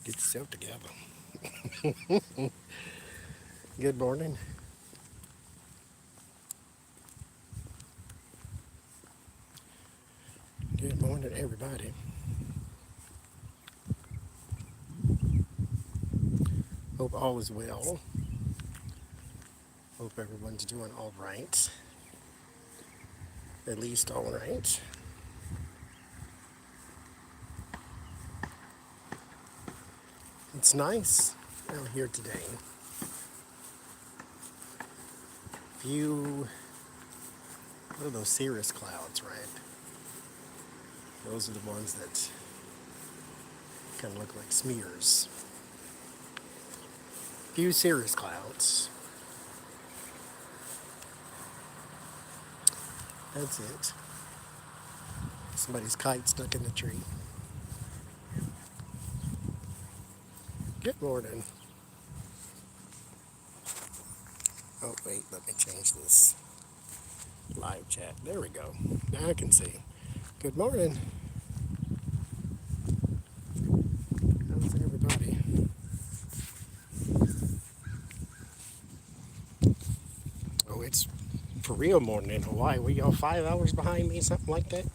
Get yourself together. Good morning. Good morning, everybody. Hope all is well. Hope everyone's doing all right. At least all right. It's nice out here today. Few, what are those cirrus clouds, right? Those are the ones that kind of look like smears. Few cirrus clouds. That's it. Somebody's kite stuck in the tree. Good morning. Oh, wait, let me change this live chat. There we go. Now I can see. Good morning. How's everybody? Oh, it's for real morning in Hawaii. Were y'all 5 hours behind me, something like that?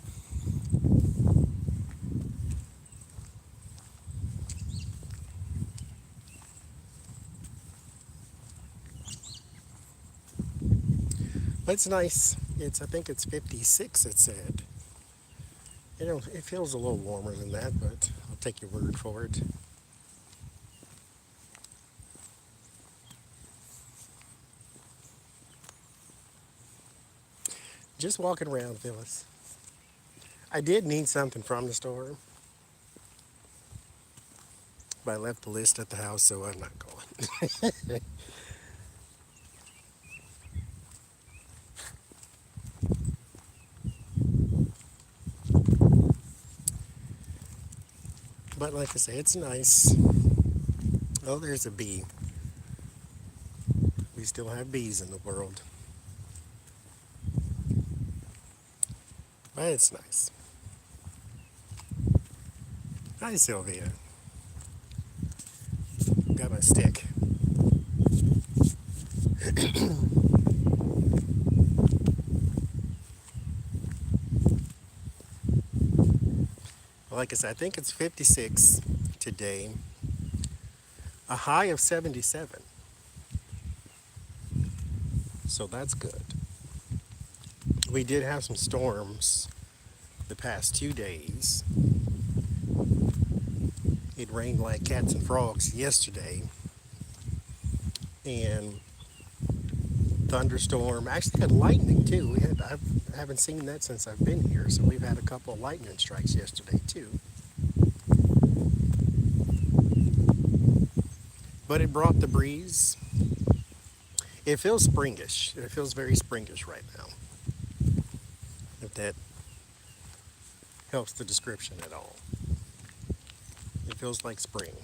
But it's nice. I think it's 56, it said. It feels a little warmer than that, but I'll take your word for it. Just walking around, Phyllis. I did need something from the store, but I left the list at the house, so I'm not going. But like I say, it's nice. Oh, there's a bee. We still have bees in the world. But it's nice. Hi, Sylvia. Got my stick. Like I said, I think it's 56 today. A high of 77. So that's good. We did have some storms the past 2 days. It rained like cats and frogs yesterday. And thunderstorm. Actually had lightning too. I haven't seen that since I've been here. So we've had a couple of lightning strikes yesterday too. But it brought the breeze. It feels springish. It feels very springish right now. If that helps the description at all. It feels like spring.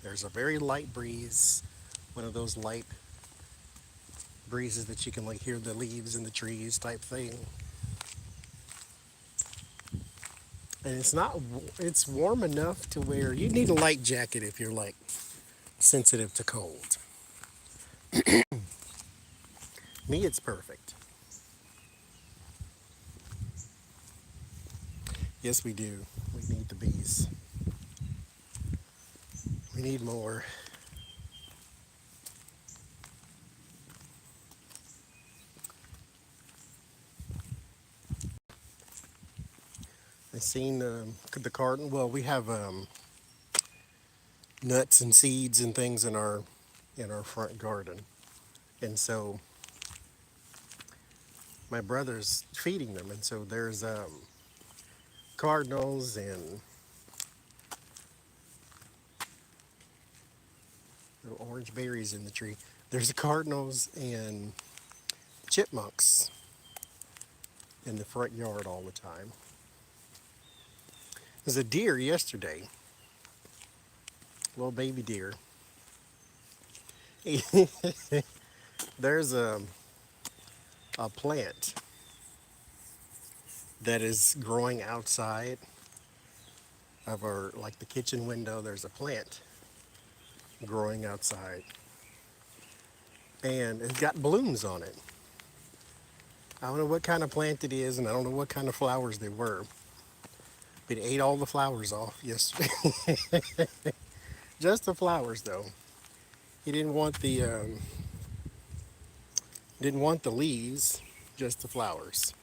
There's a very light breeze, one of those light breezes that you can like hear the leaves in the trees type thing. And it's warm enough to where you need a light jacket if you're like sensitive to cold. Me, it's perfect. Yes, we do. We need the bees. We need more. I seen the garden. Well, we have nuts and seeds and things in our front garden, and so my brother's feeding them, and so there's cardinals and orange berries in the tree. There's cardinals and chipmunks in the front yard all the time. There's a deer yesterday, little baby deer. There's a plant that is growing outside of our, like the kitchen window. There's a plant growing outside. And it's got blooms on it. I don't know what kind of plant it is, and I don't know what kind of flowers they were. But it ate all the flowers off yesterday. Just the flowers, though. He didn't want the leaves, just the flowers.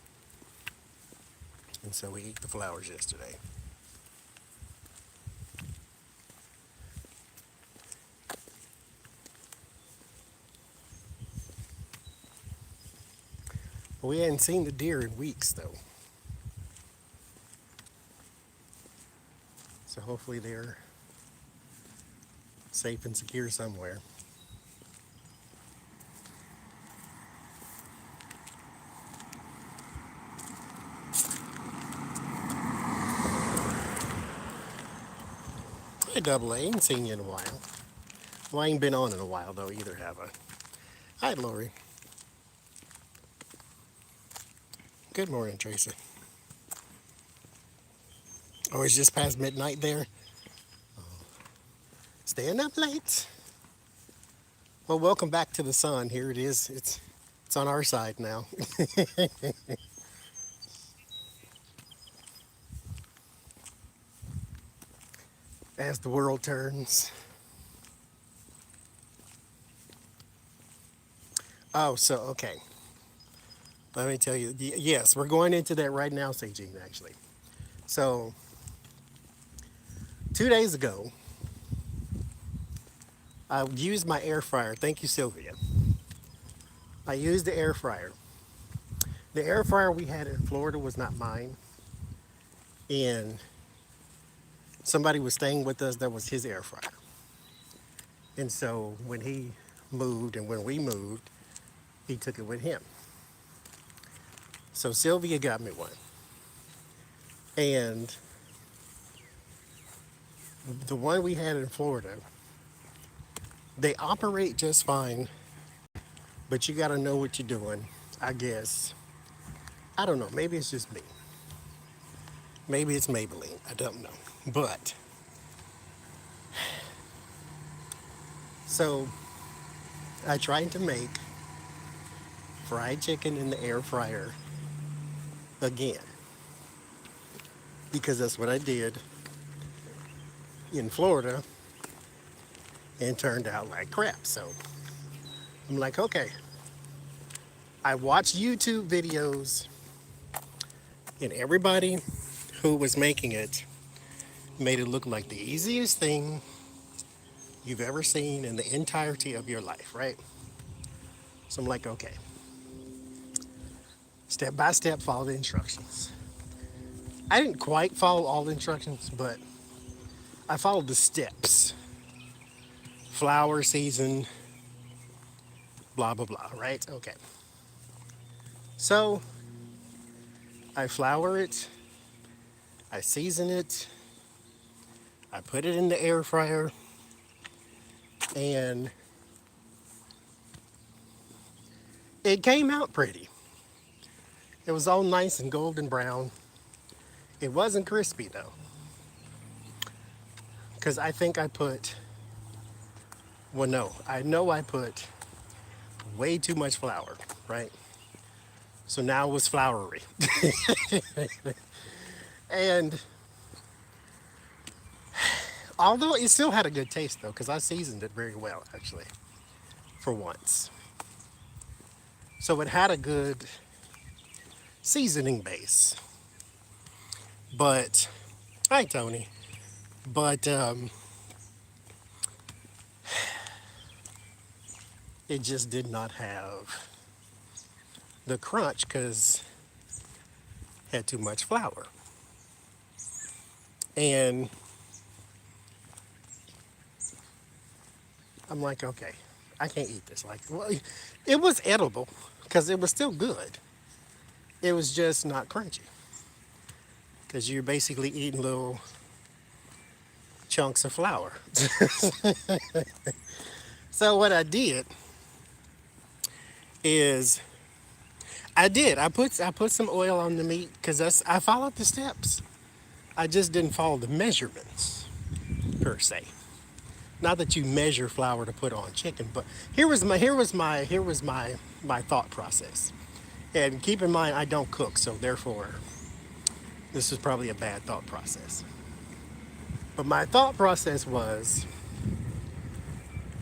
And so we ate the flowers yesterday. We hadn't seen the deer in weeks, though. So hopefully they're safe and secure somewhere. Hey, Double A, ain't seen you in a while. Well, I ain't been on in a while, though, either, have I? Hi, Lori. Good morning, Tracy. Oh, it's just past midnight there? Staying up late. Well, welcome back to the sun. Here it is. It's on our side now. As the world turns. Oh, so, okay. Let me tell you. Yes, we're going into that right now, Seijin, actually. So, 2 days ago, I used my air fryer. Thank you, Sylvia. I used the air fryer. The air fryer we had in Florida was not mine. And somebody was staying with us that was his air fryer. And so when he moved and when we moved, he took it with him. So Sylvia got me one. And the one we had in Florida, they operate just fine, but you got to know what you're doing, I guess. I don't know. Maybe it's just me. Maybe it's Maybelline. I don't know. But, so I tried to make fried chicken in the air fryer again. Because that's what I did in Florida and turned out like crap. So I'm like, okay. I watched YouTube videos and everybody who was making it made it look like the easiest thing you've ever seen in the entirety of your life, right? So I'm like, okay. Step by step, follow the instructions. I didn't quite follow all the instructions, but I followed the steps. Flour, season, blah, blah, blah, right? Okay. So I flour it, I season it, I put it in the air fryer, and it came out pretty. It was all nice and golden brown. It wasn't crispy though, because I think I put, well, no, I know I put way too much flour, right? So now it was floury. And although it still had a good taste though, because I seasoned it very well actually, for once. So it had a good seasoning base. But, hi Tony. But it just did not have the crunch because it had too much flour. And I'm like, okay, I can't eat this. Like, well, it was edible because it was still good. It was just not crunchy because you're basically eating little chunks of flour. So what I did is I put some oil on the meat because I followed the steps. I just didn't follow the measurements per se. Not that you measure flour to put on chicken, but here was my thought process. And keep in mind, I don't cook, so therefore, this was probably a bad thought process. But my thought process was,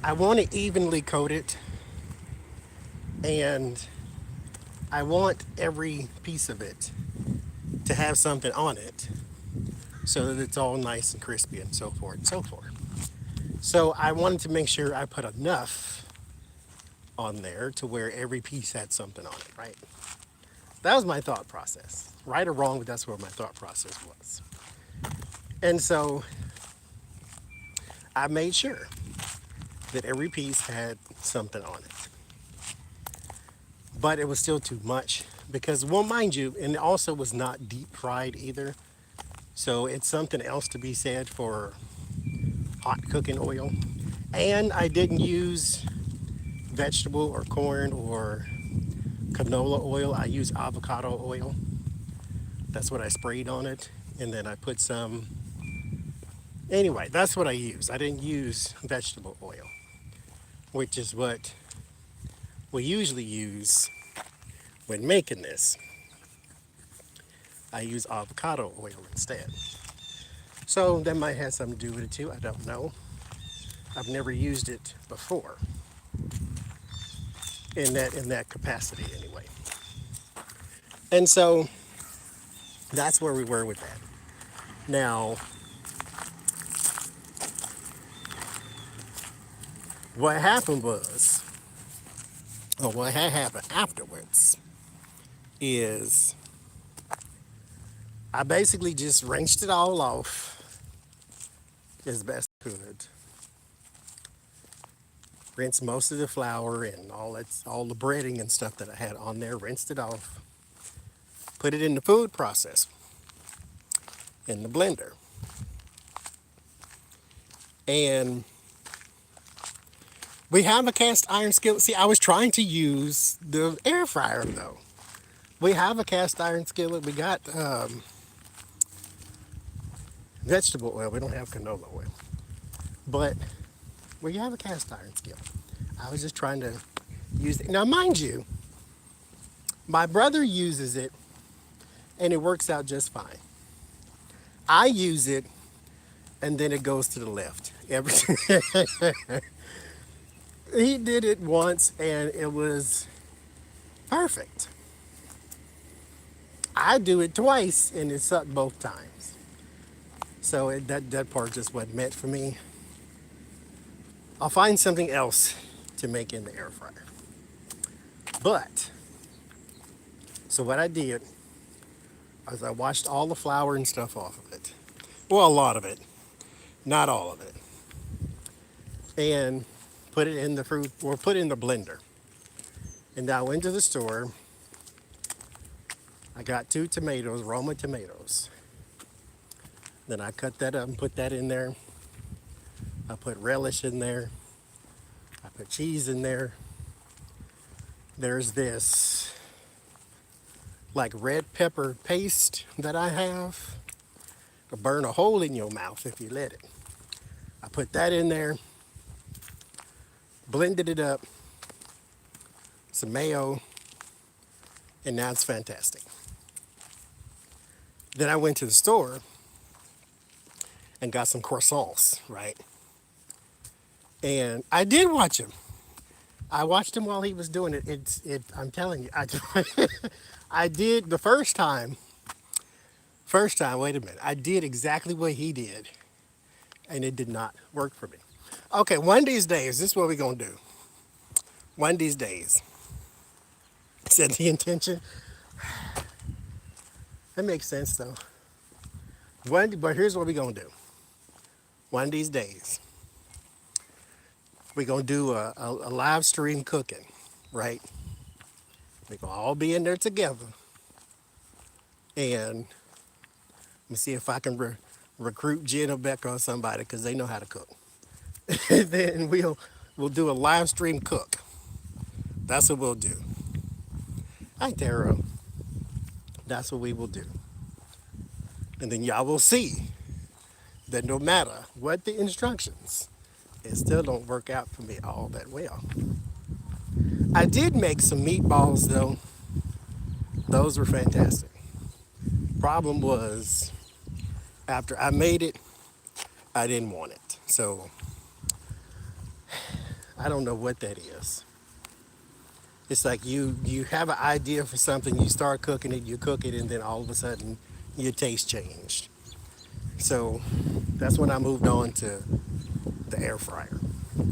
I want to evenly coat it, and I want every piece of it to have something on it, so that it's all nice and crispy and so forth and so forth. So I wanted to make sure I put enough on there to where every piece had something on it, right? That was my thought process. Right or wrong, but that's where my thought process was. And so I made sure that every piece had something on it. But it was still too much because, well, mind you, and it also was not deep fried either. So it's something else to be said for hot cooking oil. And I didn't use vegetable or corn or canola oil. I use avocado oil. That's what I sprayed on it. And then I put some, anyway, that's what I use. I didn't use vegetable oil, which is what we usually use when making this. I use avocado oil instead. So that might have something to do with it too. I don't know. I've never used it before in that capacity anyway. And so that's where we were with that. Now, what happened was, or what had happened afterwards, is I basically just rinsed it all off as best I could. Rinsed most of the flour and all the breading and stuff that I had on there, rinsed it off, put it in the food processor, in the blender. And we have a cast iron skillet. See, I was trying to use the air fryer though. We have a cast iron skillet. We got vegetable oil. We don't have canola oil. But we have a cast iron skillet. I was just trying to use it. Now, mind you, my brother uses it and it works out just fine. I use it and then it goes to the left. He did it once and it was perfect. I do it twice and it sucked both times. So that part just wasn't meant for me. I'll find something else to make in the air fryer. But, so what I did is I washed all the flour and stuff off of it. Well, a lot of it, not all of it. And put it in the put it in the blender. And I went to the store. I got 2 tomatoes, Roma tomatoes. Then I cut that up and put that in there. I put relish in there. I put cheese in there. There's this like red pepper paste that I have. It'll burn a hole in your mouth if you let it. I put that in there. Blended it up. Some mayo. And now it's fantastic. Then I went to the store and got some croissants, right? And I did watch him. I watched him while he was doing it. I'm telling you, I did the first time. Wait a minute. I did exactly what he did, and it did not work for me. Okay, one of these days, this is what we're gonna do. One of these days. Set the intention. That makes sense though. But here's what we're gonna do. One of these days, we're gonna do a live stream cooking, right? We're gonna all be in there together, and let me see if I can recruit Jen or Becca or somebody because they know how to cook. Then we'll do a live stream cook. That's what we'll do. Hi, Taro. That's what we will do. And then y'all will see that no matter what the instructions, it still don't work out for me all that well. I did make some meatballs though. Those were fantastic. Problem was, after I made it, I didn't want it. So I don't know what that is. It's like you have an idea for something, you start cooking it, you cook it, and then all of a sudden your taste changed. So that's when I moved on to the air fryer.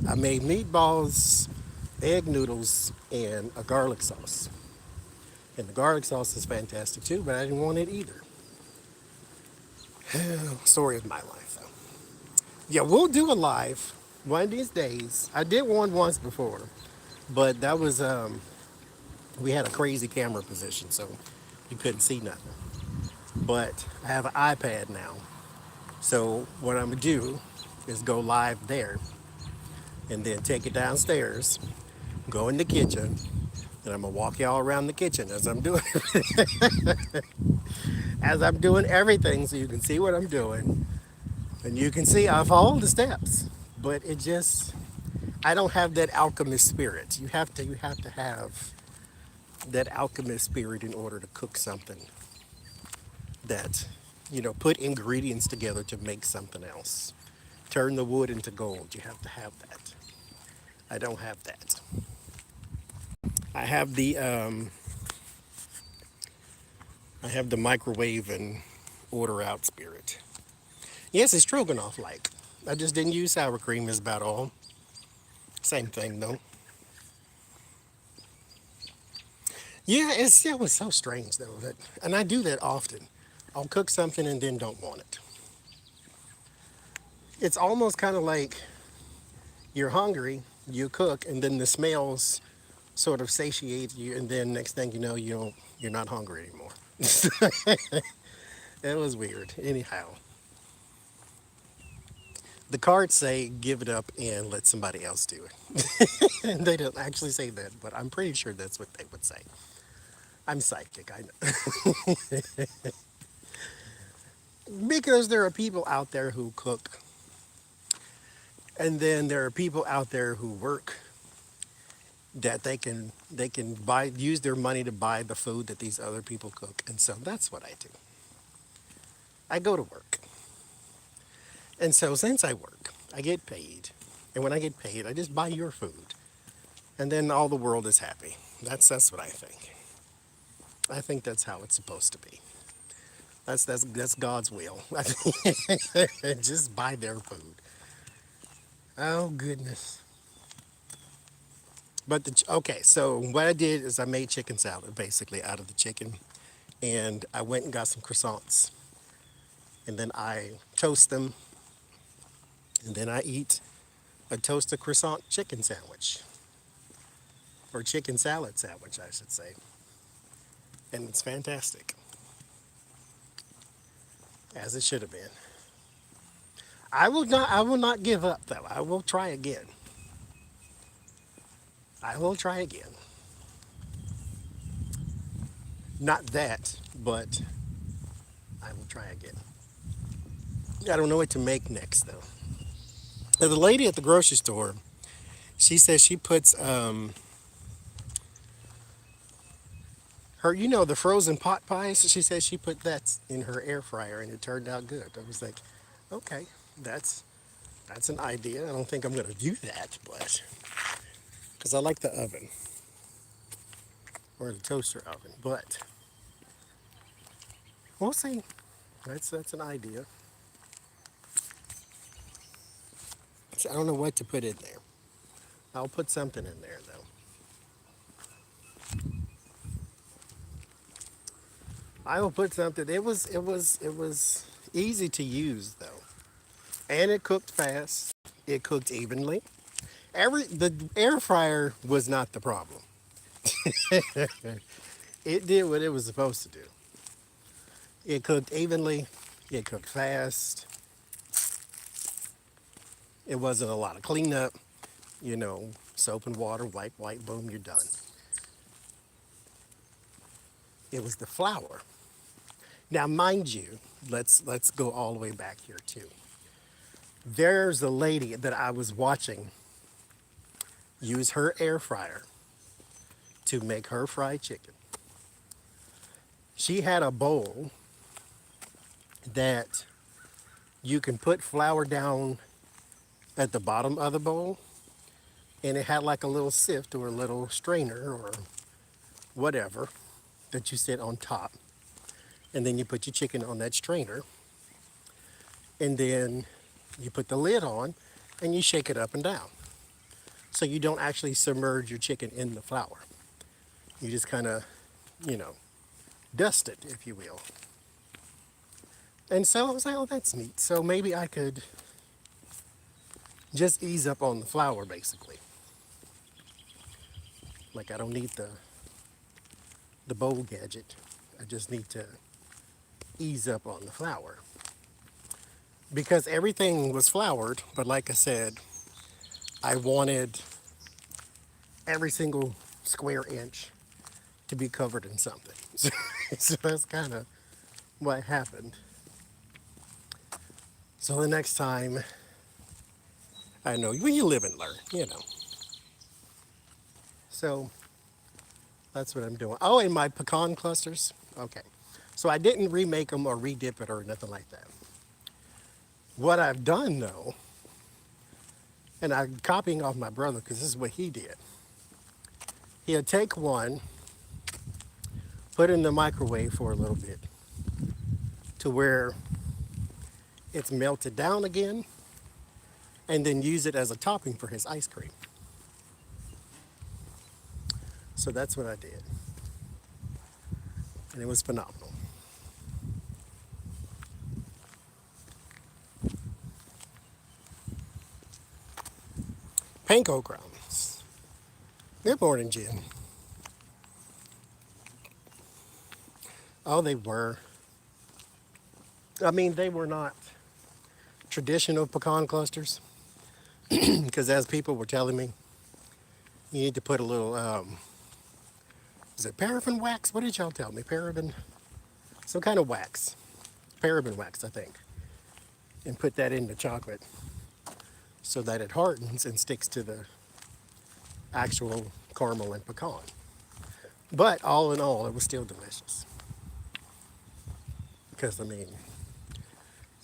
I made meatballs, egg noodles, and a garlic sauce. And the garlic sauce is fantastic too, but I didn't want it either. Story of my life, though. Yeah, we'll do a live one of these days. I did one once before, but that was we had a crazy camera position, so you couldn't see nothing. But I have an iPad now, so what I'm gonna do is go live there, and then take it downstairs, go in the kitchen, and I'm gonna walk y'all around the kitchen as I'm doing everything, so you can see what I'm doing, and you can see I followed the steps. But it just, I don't have that alchemist spirit. You have to have that alchemist spirit in order to cook something that, put ingredients together to make something else. Turn the wood into gold. You have to have that. I don't have that. I have the microwave and order out spirit. Yes, it's stroganoff like. I just didn't use sour cream is about all. Same thing though. Yeah, it was so strange though that, and I do that often. I'll cook something and then don't want it. It's almost kind of like you're hungry, you cook, and then the smells sort of satiate you, and then next thing you know, you're not hungry anymore. It was weird. Anyhow, the cards say give it up and let somebody else do it. And they don't actually say that, but I'm pretty sure that's what they would say. I'm psychic, I know. Because there are people out there who cook, and then there are people out there who work that they can buy use their money to buy the food that these other people cook, and so that's what I do. I go to work, and so since I work, I get paid, and when I get paid, I just buy your food, and then all the world is happy. That's what I think. I think that's how it's supposed to be. That's God's will. Just buy their food. Oh goodness. But okay, so what I did is I made chicken salad basically out of the chicken, and I went and got some croissants, and then I toast them, and then I eat a toasted croissant chicken sandwich, or chicken salad sandwich, I should say, and it's fantastic, as it should have been. I will not give up though. I will try again. I will try again. Not that, but I will try again. I don't know what to make next though. Now, the lady at the grocery store, she says she puts the frozen pot pies. She says she put that in her air fryer and it turned out good. I was like, okay, that's that's an idea. I don't think I'm gonna do that, but because I like the oven or the toaster oven, but we'll see. That's an idea. I don't know what to put in there. I'll put something in there though. I will put something. It was easy to use though, and it cooked fast. It cooked evenly. The air fryer was not the problem. It did what it was supposed to do. It cooked evenly. It cooked fast. It wasn't a lot of cleanup. Soap and water, wipe, wipe, boom, you're done. It was the flour. Now, mind you, let's go all the way back here too. There's a lady that I was watching use her air fryer to make her fried chicken. She had a bowl that you can put flour down at the bottom of the bowl, and it had like a little sift or a little strainer or whatever that you sit on top. And then you put your chicken on that strainer, and then you put the lid on and you shake it up and down. So you don't actually submerge your chicken in the flour. You just kind of, you know, dust it, if you will. And so I was like, oh, that's neat. So maybe I could just ease up on the flour, basically. Like I don't need the bowl gadget. I just need to ease up on the flour. Because everything was floured, but like I said, I wanted every single square inch to be covered in something. So that's kind of what happened. So the next time, I know, when you live and learn, you know. So that's what I'm doing. Oh, and my pecan clusters. Okay. So I didn't remake them or redip it or nothing like that. What I've done though, and I'm copying off my brother because this is what he did. He'll take one, put it in the microwave for a little bit to where it's melted down again, and then use it as a topping for his ice cream. So that's what I did. And it was phenomenal. Panko crumbs. Good morning, Jen. Oh, they were. I mean, they were not traditional pecan clusters because as people were telling me, you need to put a little, is it paraffin wax? What did y'all tell me? Paraffin, some kind of wax, paraffin wax, I think, and put that in the chocolate so that it hardens and sticks to the actual caramel and pecan. But all in all, it was still delicious. Because, I mean,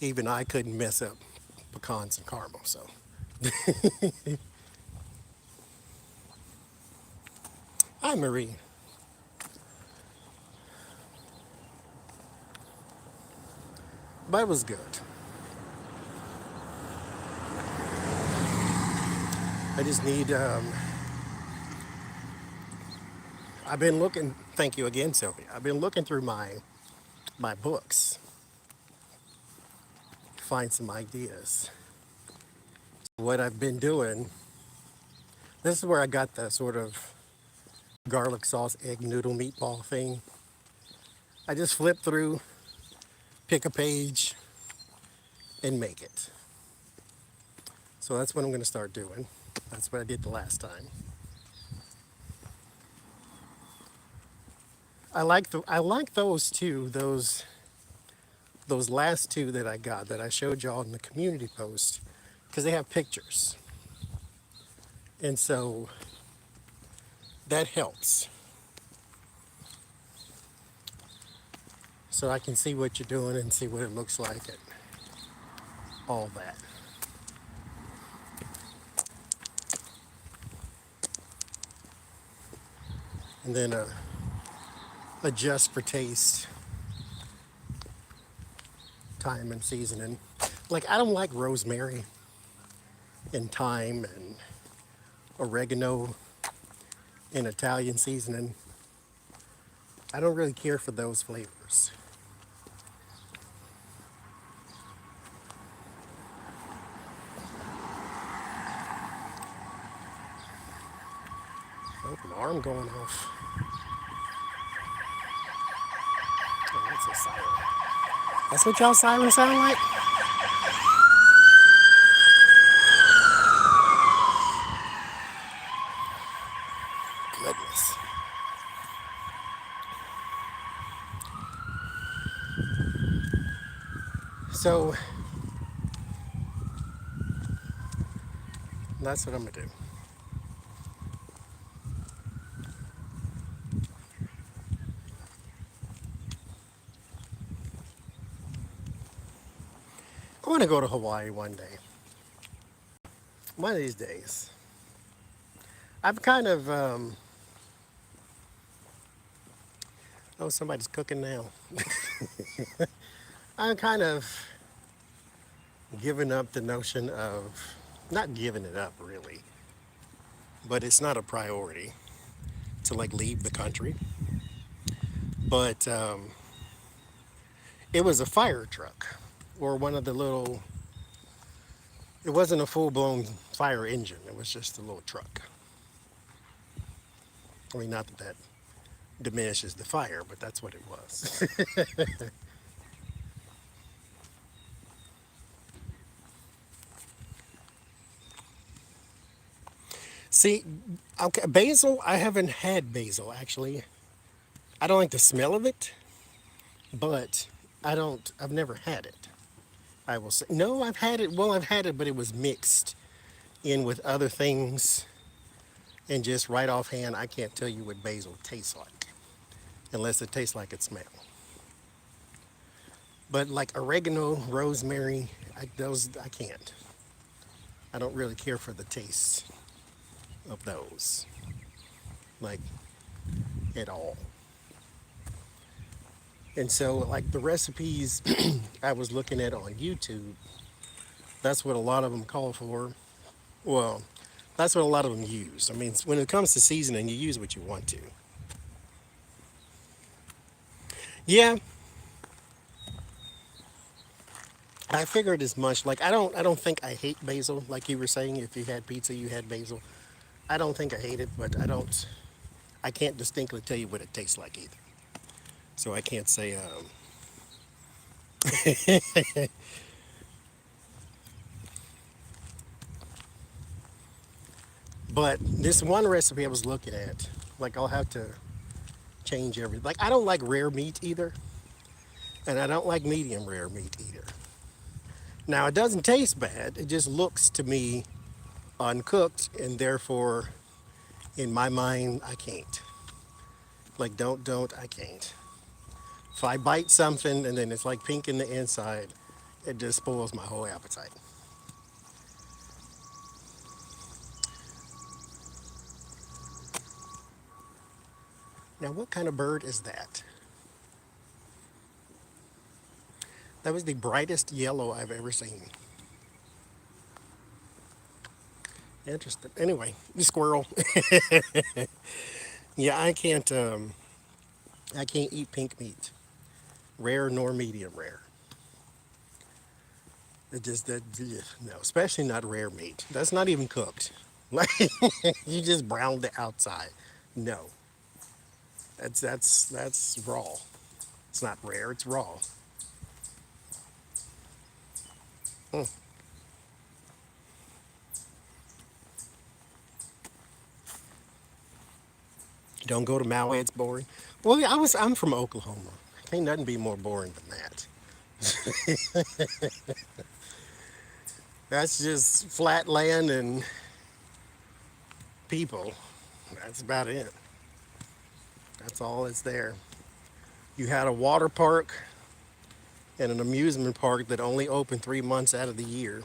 even I couldn't mess up pecans and caramel, so. Hi, Marie. But it was good. I just need, I've been looking, thank you again, Sylvia. I've been looking through my books, find some ideas. What I've been doing, this is where I got the sort of garlic sauce egg noodle meatball thing. I just flip through, pick a page, and make it. So that's what I'm going to start doing. That's what I did the last time. I like those two, those last two that I got that I showed y'all in the community post because they have pictures. And so that helps. So I can see what you're doing and see what it looks like and all that. And then adjust for taste, time and seasoning. Like I don't like rosemary and thyme and oregano and Italian seasoning. I don't really care for those flavors. Oh, an alarm going off. Oh, that's a siren. That's what y'all sirens sound like? Goodness. So That's what I'm gonna do. I want to go to Hawaii one day. One of these days. I've kind of, oh, somebody's cooking now. I'm kind of giving up the notion of, not giving it up really, but it's not a priority to like leave the country. But it was a fire truck or one of the little, it wasn't a full blown fire engine, it was just a little truck. I mean, not that that diminishes the fire, but that's what it was. See, okay, basil, I haven't had basil actually. I don't like the smell of it, but I've never had it. I will say, no, I've had it, well, I've had it, but it was mixed in with other things. And just right offhand, I can't tell you what basil tastes like unless it tastes like it smells. But like oregano, rosemary, those I can't. I don't really care for the taste of those, like at all. And so, like the recipes I was looking at on YouTube, that's what a lot of them call for. Well, that's what a lot of them use. I mean, when it comes to seasoning, you use what you want to. Yeah, I figured as much. Like I don't think I hate basil. Like you were saying, if you had pizza, you had basil. I don't think I hate it, but I can't distinctly tell you what it tastes like either. So I can't say. But this one recipe I was looking at, like I'll have to change everything. Like I don't like rare meat either, and I don't like medium rare meat either. Now it doesn't taste bad. It just looks to me uncooked, and therefore, in my mind, I can't. Like don't I can't. If I bite something and then it's like pink in the inside, it just spoils my whole appetite. Now, what kind of bird is that? That was the brightest yellow I've ever seen. Interesting. Anyway, the squirrel. Yeah, I can't eat pink meat, rare nor medium rare. It just that ugh, no, especially not rare meat. That's not even cooked. Like you just browned the outside. No, that's raw. It's not rare. It's raw. Mm. Don't go to Maui. It's boring. Well, yeah, I'm from Oklahoma. Ain't nothing be more boring than that. That's just flat land and people. That's about it. That's all that's there. You had a water park and an amusement park that only opened 3 months out of the year.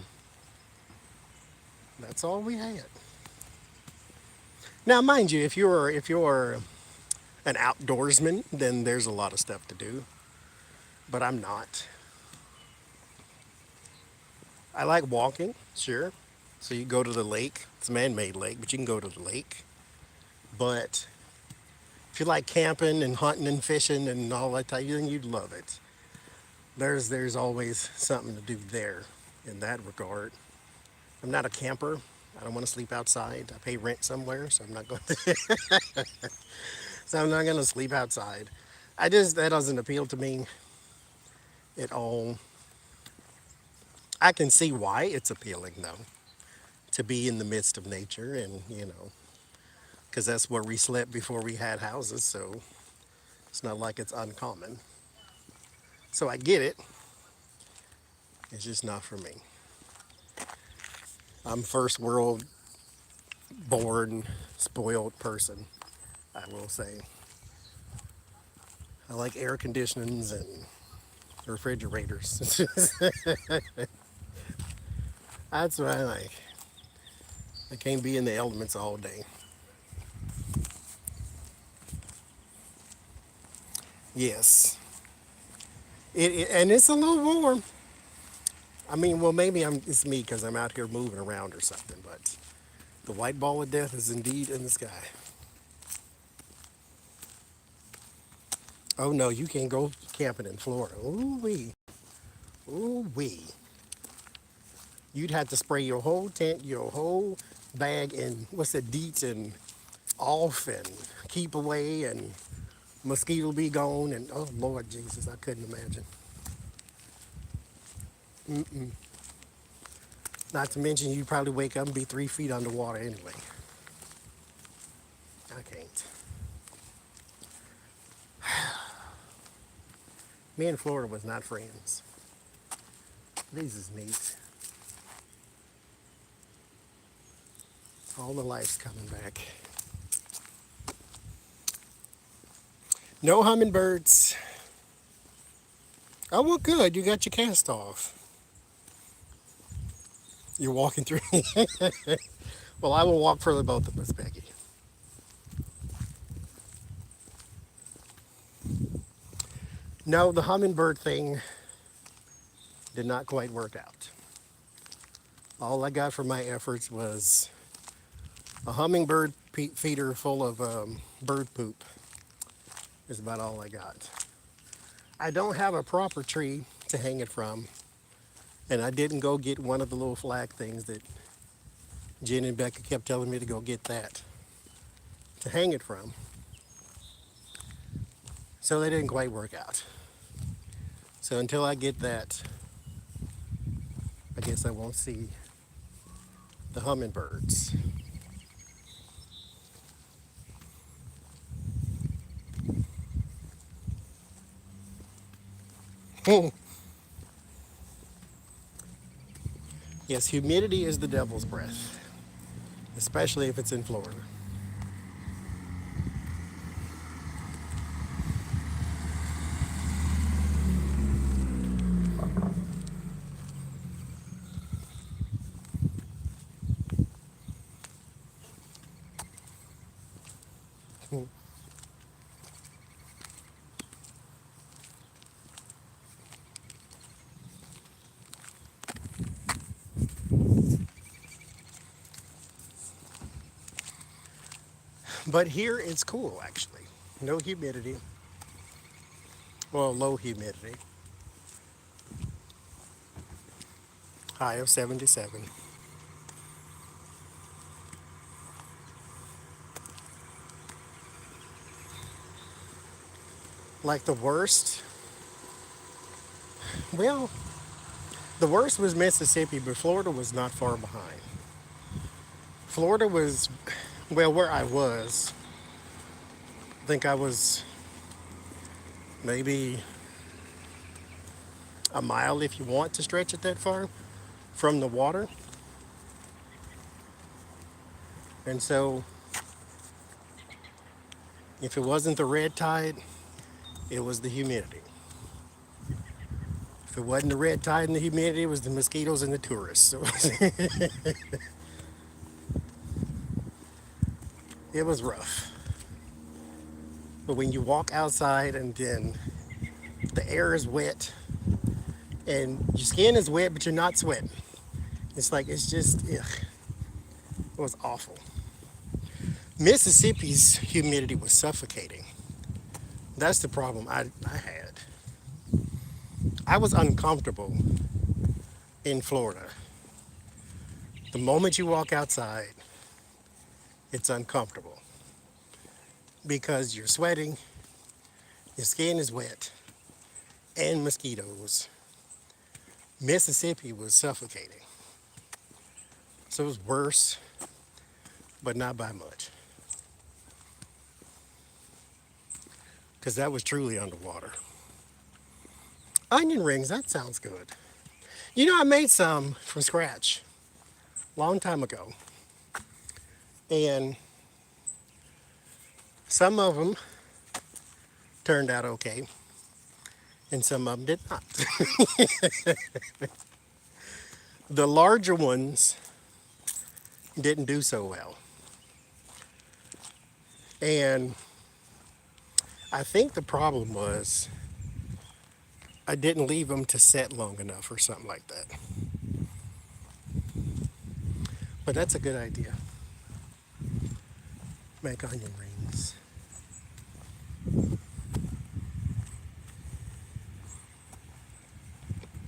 That's all we had. Now, mind you, if you're an outdoorsman, then there's a lot of stuff to do. But I'm not. I like walking, sure. So you go to the lake. It's a man-made lake, but you can go to the lake. But if you like camping and hunting and fishing and all that type, then you'd love it. There's always something to do there in that regard. I'm not a camper. I don't want to sleep outside. I pay rent somewhere, so I'm not going to, so I'm not going to sleep outside. I just that doesn't appeal to me at all. I can see why it's appealing though, to be in the midst of nature and, because that's where we slept before we had houses, so it's not like it's uncommon. So I get it. It's just not for me. I'm first world born spoiled person, I will say. I like air conditionings and refrigerators. That's what I like. I can't be in the elements all day. Yes. And it's a little warm. I mean, well, maybe it's me because I'm out here moving around or something, but the white ball of death is indeed in the sky. Oh no, you can't go camping in Florida. Ooh wee. Ooh wee. You'd have to spray your whole tent, your whole bag, and what's it, DEET and off and keep away and mosquito be gone and oh Lord Jesus, I couldn't imagine. Not to mention you'd probably wake up and be 3 feet underwater anyway. I can't. Me and Florida was not friends. This is neat. All the life's coming back. No hummingbirds. Oh well good, you got your cast off. You're walking through. Well, I will walk for the both of us, Peggy. No, the hummingbird thing did not quite work out. All I got for my efforts was a hummingbird feeder full of bird poop. Is about all I got. I don't have a proper tree to hang it from, and I didn't go get one of the little flag things that Jen and Becca kept telling me to go get that to hang it from. So they didn't quite work out. So until I get that, I guess I won't see the hummingbirds. Yes, humidity is the devil's breath, especially if it's in Florida. But here it's cool actually. No humidity. Well, low humidity. High of 77. Like the worst? Well, the worst was Mississippi, but Florida was not far behind. Florida was, well, where I was, I think I was maybe a mile if you want to stretch it that far from the water. And so if it wasn't the red tide, it was the humidity. If it wasn't the red tide and the humidity, it was the mosquitoes and the tourists. So it was rough. But when you walk outside and then the air is wet and your skin is wet, but you're not sweating. It's like, it's just, ugh. It was awful. Mississippi's humidity was suffocating. That's the problem I had. I was uncomfortable in Florida. The moment you walk outside, it's uncomfortable because you're sweating, your skin is wet, and mosquitoes. Mississippi was suffocating. So it was worse, but not by much. Because that was truly underwater. Onion rings, that sounds good. You know, I made some from scratch a long time ago. And some of them turned out okay, and some of them did not. The larger ones didn't do so well. And I think the problem was I didn't leave them to set long enough or something like that. But that's a good idea. Make onion rings.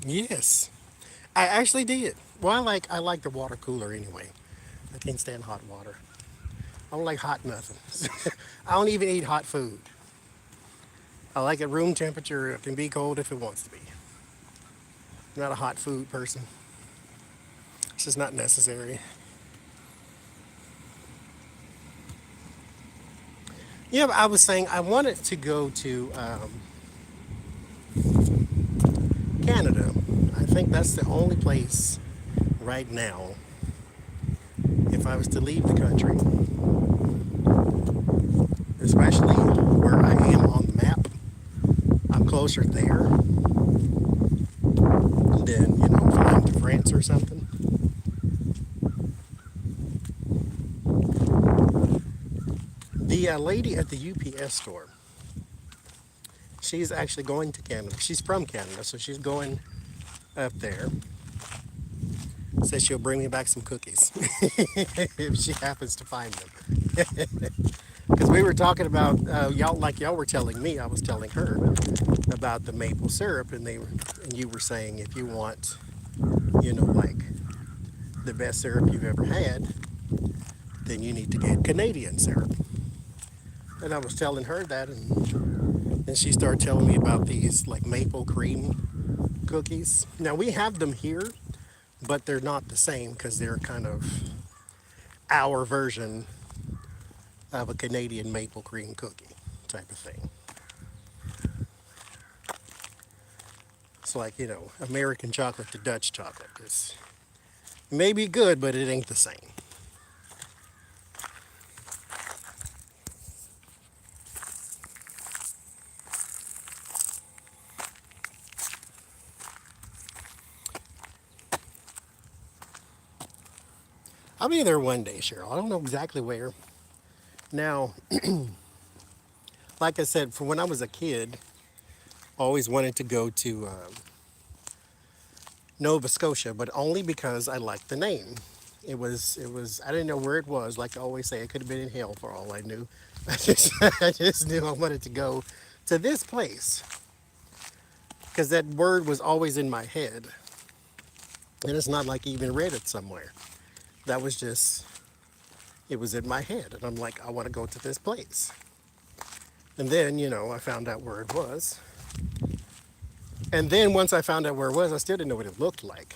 Yes, I actually did. Well, I like the water cooler anyway. I can't stand hot water. I don't like hot nothing. I don't even eat hot food. I like it room temperature. It can be cold if it wants to be. I'm not a hot food person. It's just not necessary. Yeah, but I was saying I wanted to go to Canada. I think that's the only place right now, if I was to leave the country, especially where I am on the map, I'm closer there than, flying to France or something. The lady at the UPS store, she's actually going to Canada. She's from Canada, so she's going up there. Says she'll bring me back some cookies if she happens to find them. Because we were talking about y'all were telling me, I was telling her about the maple syrup, and you were saying if you want, like the best syrup you've ever had, then you need to get Canadian syrup. And I was telling her that, and then she started telling me about these like maple cream cookies. Now we have them here, but they're not the same because they're kind of our version of a Canadian maple cream cookie type of thing. It's like, American chocolate to Dutch chocolate. It's maybe good, but it ain't the same. I'll be there one day, Cheryl. I don't know exactly where. Now, like I said, from when I was a kid, I always wanted to go to Nova Scotia, but only because I liked the name. I didn't know where it was. Like I always say, it could have been in hell for all I knew. I just knew I wanted to go to this place because that word was always in my head. And it's not like I even read it somewhere. That was just, it was in my head. And I'm like, I want to go to this place. And then, I found out where it was. And then once I found out where it was, I still didn't know what it looked like.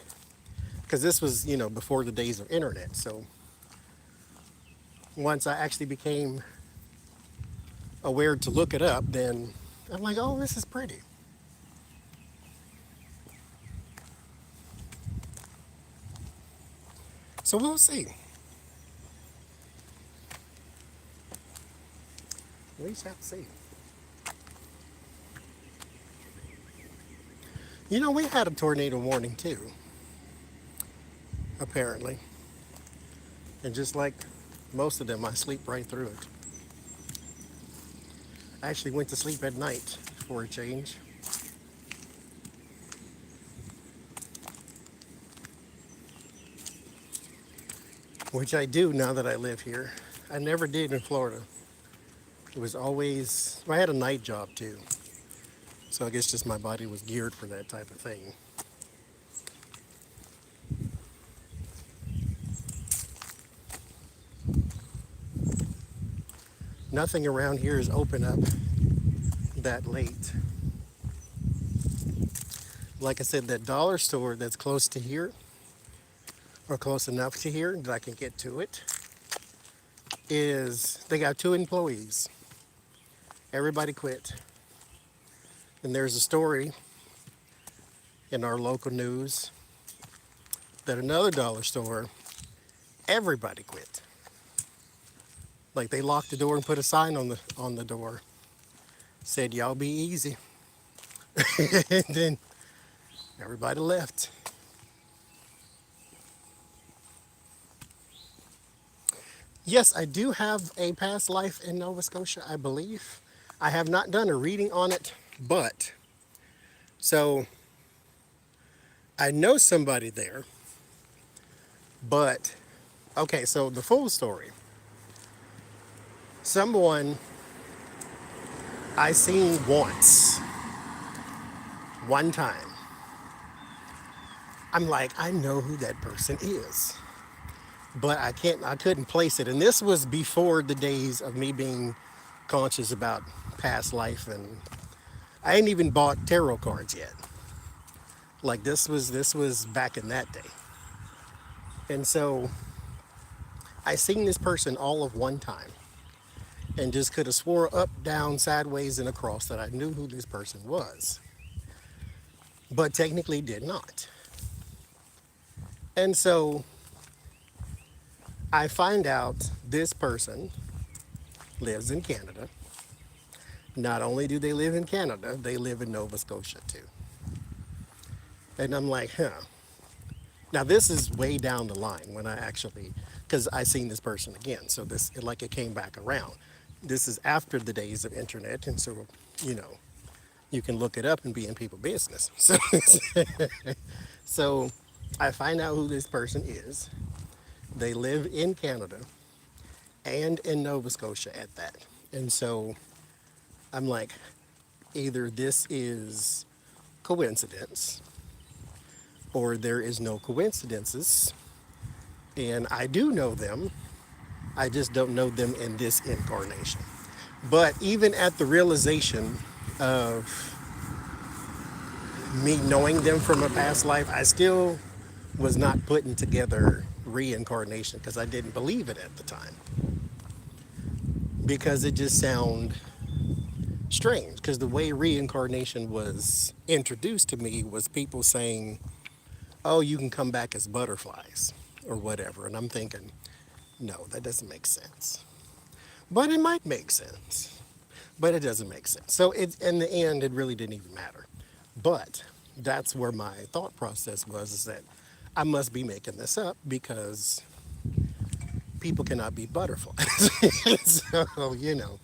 Because this was, before the days of internet. So once I actually became aware to look it up, then I'm like, oh, this is pretty. So we'll see. We just have to see. We had a tornado warning too, apparently. And just like most of them, I sleep right through it. I actually went to sleep at night for a change. Which I do now that I live here. I never did in Florida. It was always, I had a night job too. So I guess just my body was geared for that type of thing. Nothing around here is open up that late. Like I said, that dollar store that's close to here, or close enough to here that I can get to it, they got 2 employees. Everybody quit. And there's a story in our local news that another dollar store, everybody quit. Like they locked the door and put a sign on the door, said y'all be easy. And then everybody left. Yes, I do have a past life in Nova Scotia, I believe. I have not done a reading on it, but so I know somebody there, but okay, so the full story. Someone I seen once, one time. I'm like, I know who that person is, but I couldn't place it. And this was before the days of me being conscious about past life, and I ain't even bought tarot cards yet. Like this was back in that day. And so I seen this person all of one time and just could have swore up, down, sideways, and across that I knew who this person was, but technically did not. And so I find out this person lives in Canada. Not only do they live in Canada, they live in Nova Scotia too. And I'm like, huh. Now this is way down the line when I actually, because I seen this person again. So this, like it came back around. This is after the days of internet. And so, you know, you can look it up and be in people's business. So, so I find out who this person is. They live in Canada and in Nova Scotia at that. And so I'm like, either this is coincidence or there is no coincidences. And I do know them. I just don't know them in this incarnation. But even at the realization of me knowing them from a past life, I still was not putting together reincarnation because I didn't believe it at the time. Because it just sounded strange. Because the way reincarnation was introduced to me was people saying, oh, you can come back as butterflies or whatever. And I'm thinking, no, that doesn't make sense. But it might make sense. But it doesn't make sense. So in the end, it really didn't even matter. But that's where my thought process was, is that I must be making this up because people cannot be butterflies. So, you know.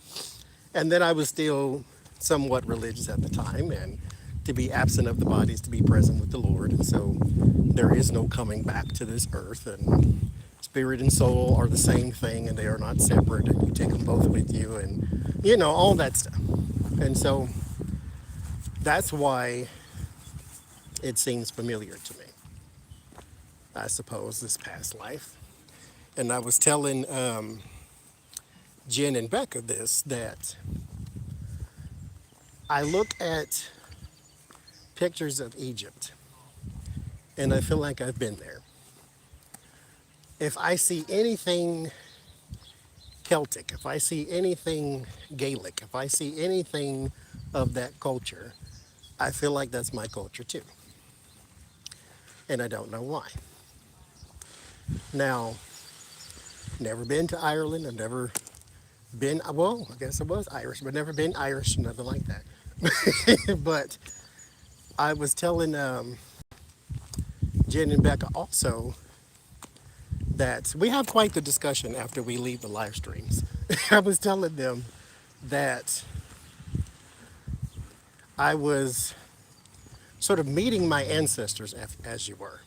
And then I was still somewhat religious at the time, and to be absent of the body is to be present with the Lord. And so there is no coming back to this earth, and spirit and soul are the same thing, and they are not separate, and you take them both with you, and you know, all that stuff. And so that's why it seems familiar to me, I suppose, this past life. And I was telling Jen and Becca this, that I look at pictures of Egypt and I feel like I've been there. If I see anything Celtic, if I see anything Gaelic, if I see anything of that culture, I feel like that's my culture too. And I don't know why. Now, never been to Ireland. I've never been, well, I guess I was Irish, but never been Irish, nothing like that. But I was telling Jen and Becca also that we have quite the discussion after we leave the live streams. I was telling them that I was sort of meeting my ancestors, as you were.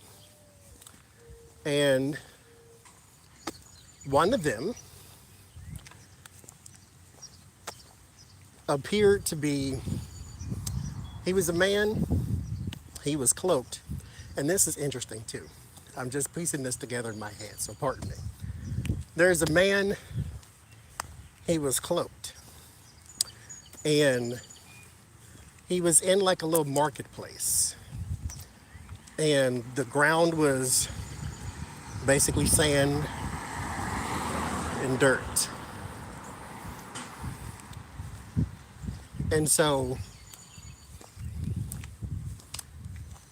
And one of them appeared to be, he was a man, he was cloaked. And this is interesting too. I'm just piecing this together in my head, so pardon me. There's a man, he was cloaked. And he was in like a little marketplace. And the ground was basically sand and dirt. And so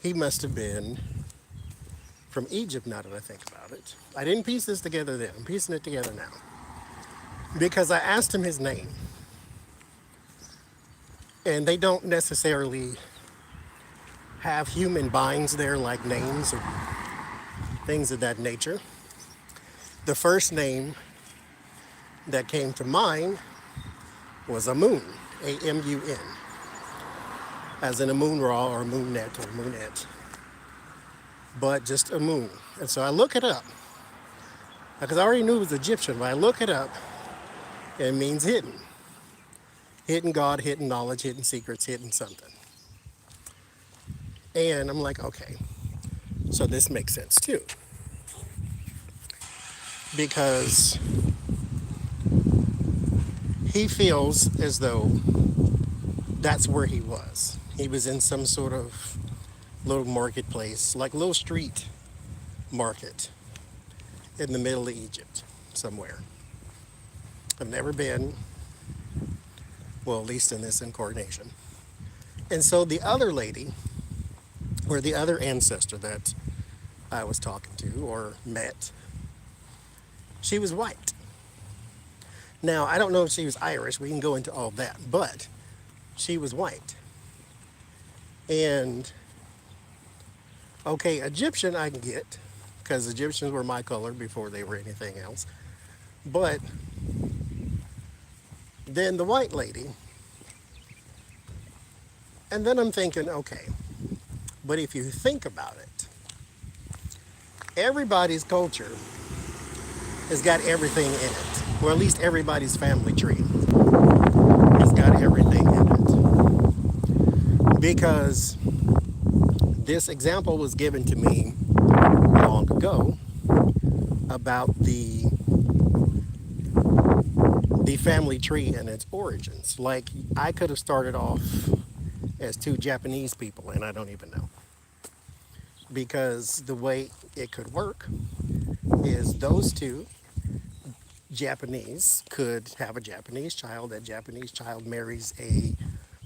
he must have been from Egypt, now that I think about it. I didn't piece this together then. I'm piecing it together now. because I asked him his name, and they don't necessarily have human binds there like names or things of that nature. The first name that came to mind was Amun, A-M-U-N, as in a moon raw or moonnet or moonette, but just Amun. And so I look it up, because I already knew it was Egyptian, but I look it up, and it means hidden. Hidden God, hidden knowledge, hidden secrets, hidden something. And I'm like, okay, so this makes sense too. Because he feels as though that's where he was. He was in some sort of little marketplace, like little street market in the middle of Egypt somewhere. I've never been, well, at least in this incarnation. And so the other lady, or the other ancestor that I was talking to or met, she was white. Now, I don't know if she was Irish. We can go into all that. But she was white. And, okay, Egyptian I can get, because Egyptians were my color before they were anything else. But then the white lady, and then I'm thinking, okay, but if you think about it, everybody's culture has got everything in it, or at least everybody's family tree has got everything in it. Because this example was given to me long ago about the family tree and its origins. Like, I could have started off as two Japanese people, and I don't even know. Because the way it could work is those two Japanese could have a Japanese child. That Japanese child marries a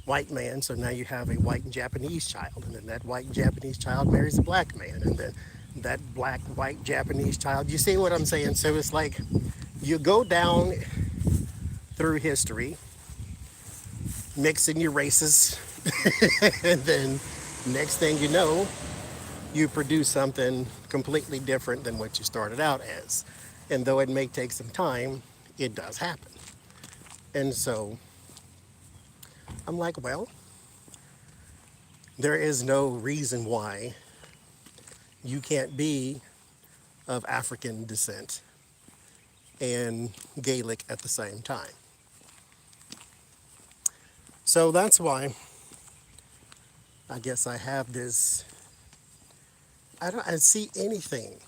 white man, so now you have a white and Japanese child. And then that white and Japanese child marries a black man. And then that black, white, Japanese child. You see what I'm saying? So it's like you go down through history, mixing your races, and then next thing you know, you produce something completely different than what you started out as. And though it may take some time, it does happen. And so I'm like, well, there is no reason why you can't be of African descent and Gaelic at the same time. So that's why I guess I have this, I see anything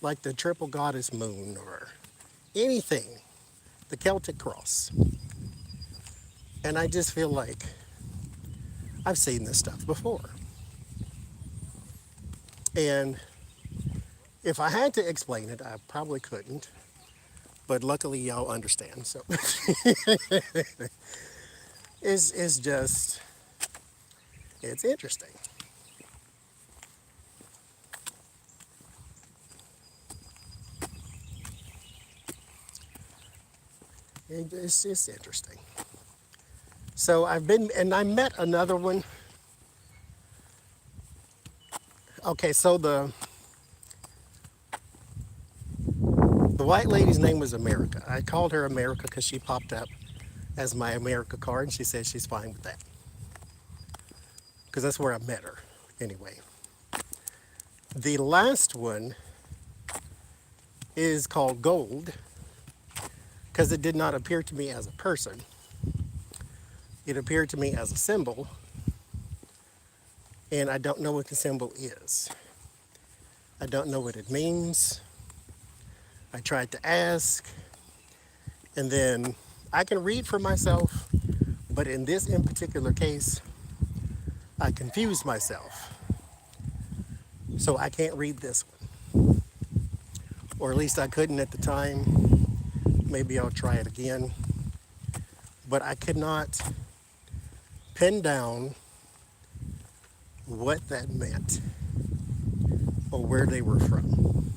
like the triple goddess moon or anything, the Celtic cross. And I just feel like I've seen this stuff before. And if I had to explain it, I probably couldn't. But luckily y'all understand. So it's just, it's interesting. It's just interesting. So I've been, and I met another one. Okay, so the white lady's name was America. I called her America because she popped up as my America card, and she said she's fine with that. Because that's where I met her, anyway. The last one is called Gold, because it did not appear to me as a person. It appeared to me as a symbol, and I don't know what the symbol is. I don't know what it means. I tried to ask, and then I can read for myself, but in this in particular case, I confused myself. So I can't read this one. Or at least I couldn't at the time. Maybe I'll try it again. But I could not pin down what that meant or where they were from.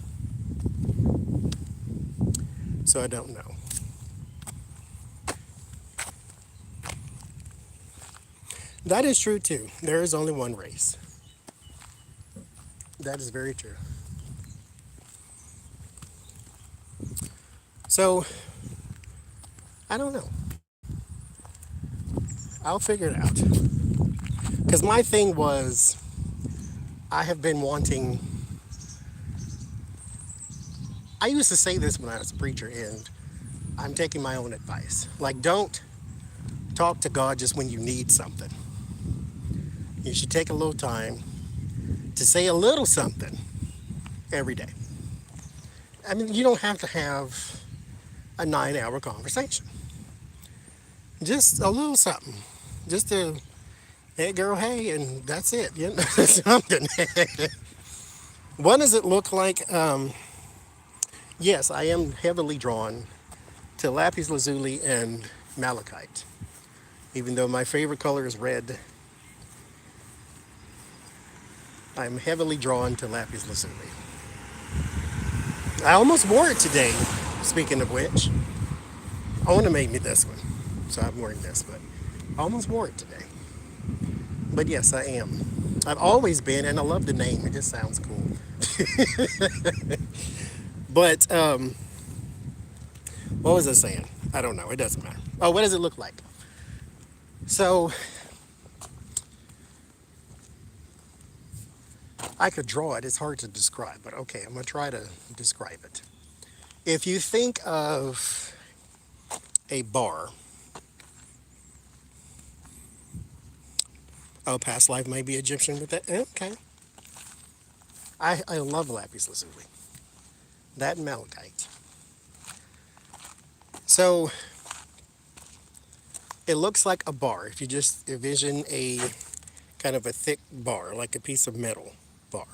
So I don't know. That is true too. There is only one race. That is very true. So, I don't know. I'll figure it out. Because my thing was, I have been wanting. I used to say this when I was a preacher, and I'm taking my own advice. Like, don't talk to God just when you need something. You should take a little time to say a little something every day. I mean, you don't have to have a 9 hour conversation. Just a little something. Just to, hey girl, hey, and that's it. You know, something. What does it look like? Yes, I am heavily drawn to lapis lazuli and malachite. Even though my favorite color is red, I'm heavily drawn to lapis lazuli. I almost wore it today, speaking of which. I want to make me this one, so I'm wearing this, but I almost wore it today. But yes, I am. I've always been, and I love the name. It just sounds cool. But what was I saying? I don't know. It doesn't matter. Oh, what does it look like? So I could draw it. It's hard to describe, but okay, I'm gonna try to describe it. If you think of a bar, oh, past life may be Egyptian with that. Okay. I love lapis lazuli. That and malachite. So it looks like a bar. If you just envision a kind of a thick bar, like a piece of metal bar,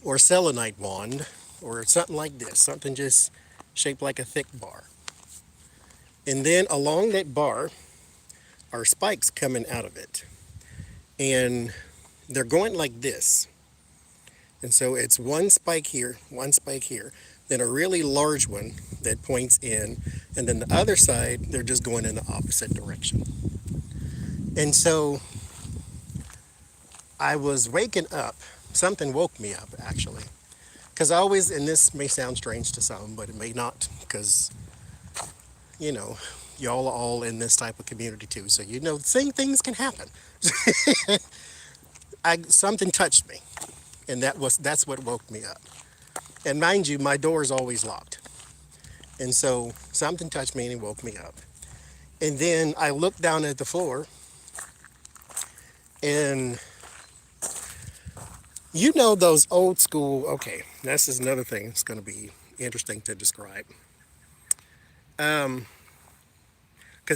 or selenite wand, or something like this, something just shaped like a thick bar. And then along that bar are spikes coming out of it. And they're going like this. And so it's one spike here, then a really large one that points in, and then the other side, they're just going in the opposite direction. And so I was waking up, something woke me up actually. Because I always, and this may sound strange to some, but it may not, because, you know, y'all are all in this type of community too, so you know, same things can happen. Something touched me, and that's what woke me up. And mind you, my door is always locked. And so something touched me and it woke me up. And then I looked down at the floor, and you know those old school, okay, this is another thing that's going to be interesting to describe. Because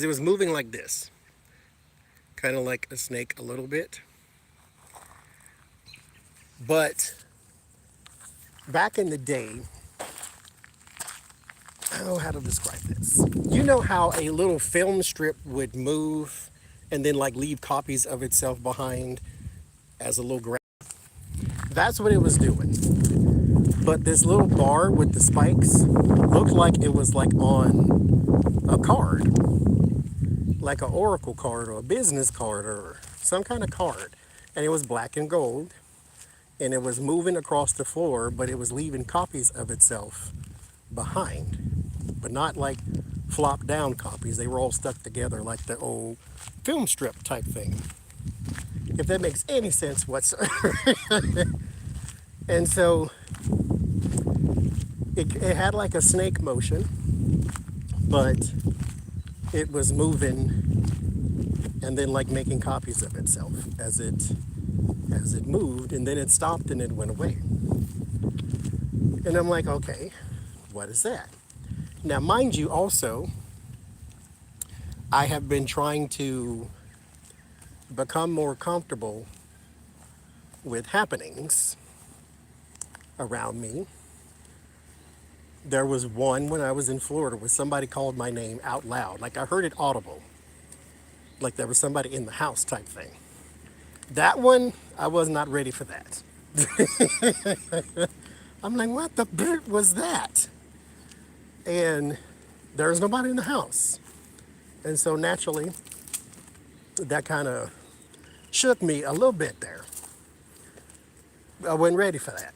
it was moving like this, kind of like a snake a little bit. But back in the day, I don't know how to describe this. You know how a little film strip would move and then like leave copies of itself behind as a little graph? That's what it was doing. But this little bar with the spikes looked like it was like on a card, like an oracle card or a business card or some kind of card. And it was black and gold, and it was moving across the floor, but it was leaving copies of itself behind, but not like flop down copies. They were all stuck together like the old film strip type thing, if that makes any sense whatsoever. And so it had like a snake motion, but it was moving and then like making copies of itself as it moved, and then it stopped and it went away. And I'm like, okay, what is that? Now, mind you, also, I have been trying to become more comfortable with happenings around me. There was one when I was in Florida where somebody called my name out loud, like I heard it audible, like there was somebody in the house type thing. That one, I was not ready for that. I'm like, what the bird was that? And there's nobody in the house. And so naturally, that kind of shook me a little bit there. I wasn't ready for that.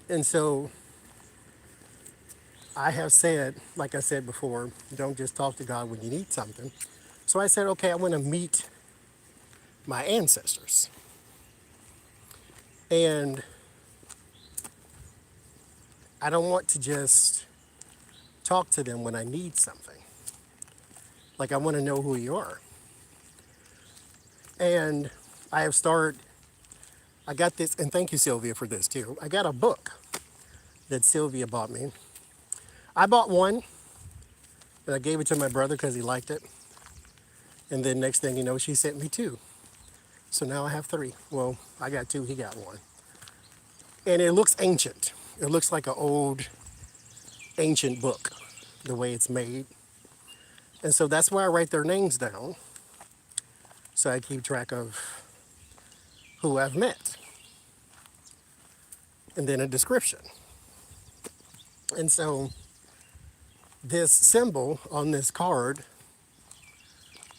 And so I have said, like I said before, don't just talk to God when you need something. So I said, okay, I want to meet my ancestors. And I don't want to just talk to them when I need something. Like, I want to know who you are. And I got this, and thank you, Sylvia, for this too. I got a book that Sylvia bought me. I bought one, and I gave it to my brother because he liked it. And then next thing you know, she sent me two. So now I have three. Well, I got two, he got one. And it looks ancient. It looks like an old, ancient book, the way it's made. And so that's why I write their names down, so I keep track of who I've met. And then a description. And so this symbol on this card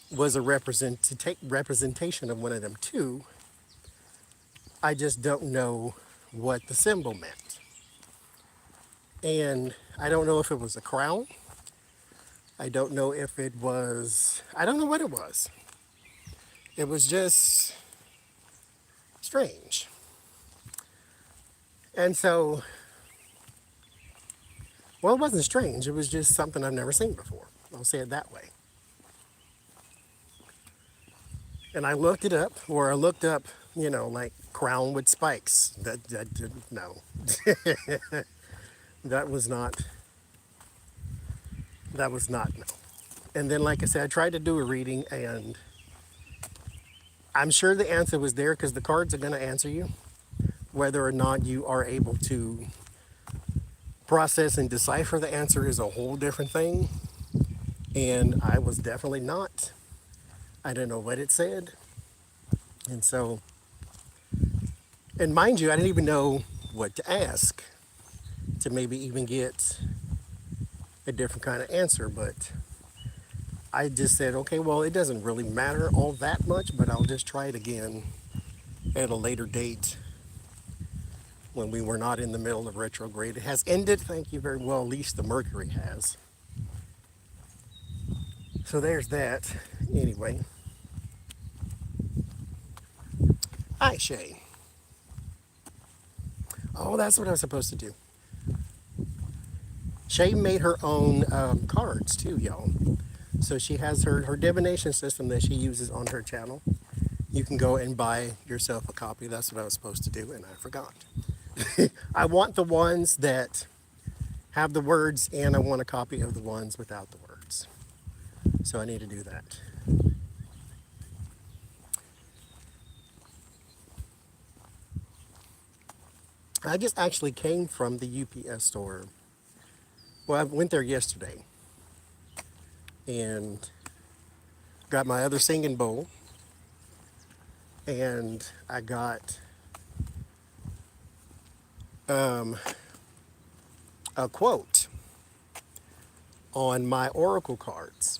was a representation of one of them too. I just don't know what the symbol meant. And I don't know if it was a crown. I don't know if it was, I don't know what it was. It was just strange. And so, well, it wasn't strange. It was just something I've never seen before. I'll say it that way. And I looked it up, or I looked up, like crown with spikes. That didn't, no. That was not, no. And then, like I said, I tried to do a reading, and I'm sure the answer was there because the cards are going to answer you. Whether or not you are able to process and decipher the answer is a whole different thing. And I was definitely not. I didn't know what it said. And so, and mind you, I didn't even know what to ask to maybe even get a different kind of answer. But I just said, okay, well, it doesn't really matter all that much, but I'll just try it again at a later date when we were not in the middle of retrograde. It has ended, thank you very well, at least the Mercury has. So there's that. Anyway. Hi, Shay. Oh, that's what I was supposed to do. Shay made her own cards too, y'all. So she has her divination system that she uses on her channel. You can go and buy yourself a copy. That's what I was supposed to do, and I forgot. I want the ones that have the words, and I want a copy of the ones without the words. So I need to do that. I just actually came from the UPS store. Well, I went there yesterday and got my other singing bowl, and I got a quote on my oracle cards.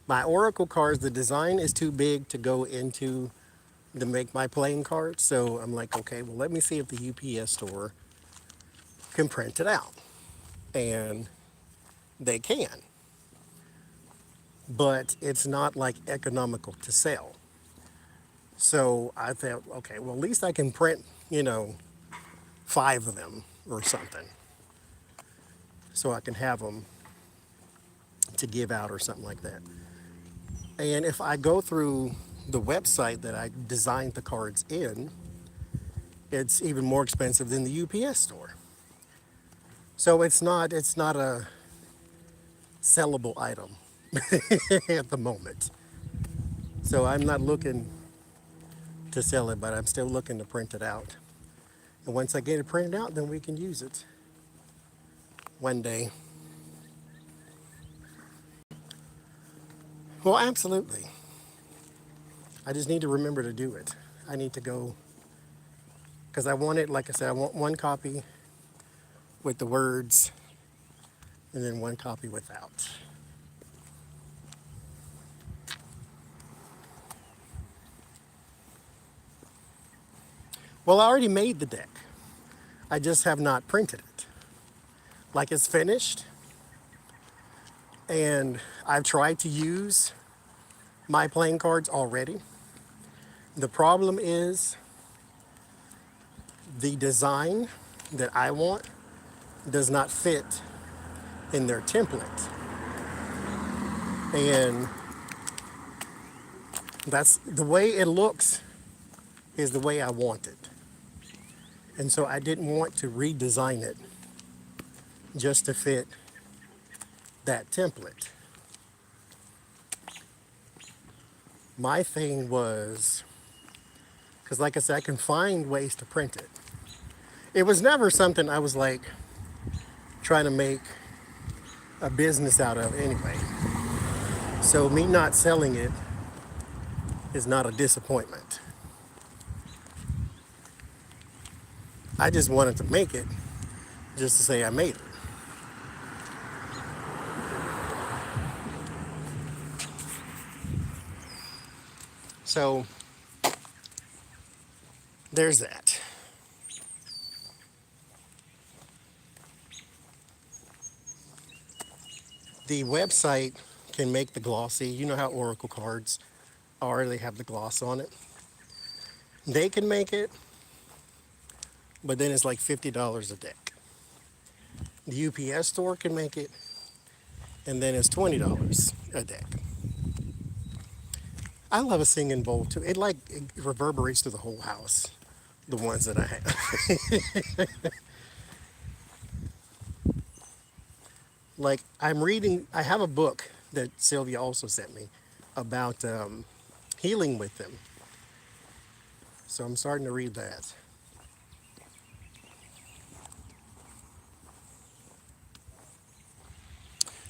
My oracle cards, the design is too big to go into to make my playing cards. So I'm like, okay, well, let me see if the UPS store can print it out. And they can. But it's not like economical to sell. So I thought, okay, well, at least I can print, 5 of them or something. So I can have them to give out or something like that. And if I go through the website that I designed the cards in, it's even more expensive than the UPS store. So it's not a sellable item at the moment. So I'm not looking to sell it, but I'm still looking to print it out. And once I get it printed out, then we can use it one day. Well, absolutely. I just need to remember to do it. I need to go, because I want it, like I said, I want one copy with the words and then one copy without. Well, I already made the deck. I just have not printed it. Like it's finished, and I've tried to use my playing cards already. The problem is the design that I want does not fit in their template. And that's the way it looks is the way I want it. And so I didn't want to redesign it just to fit that template. My thing was, because like I said, I can find ways to print it. It was never something I was like trying to make a business out of anyway. So me not selling it is not a disappointment. I just wanted to make it just to say I made it. So there's that. The website can make the glossy. You know how Oracle cards are, they have the gloss on it. They can make it, but then it's like $50 a deck. The UPS store can make it, and then it's $20 a deck. I love a singing bowl too. It reverberates through the whole house, the ones that I have. Like I'm reading, I have a book that Sylvia also sent me about healing with them. So I'm starting to read that.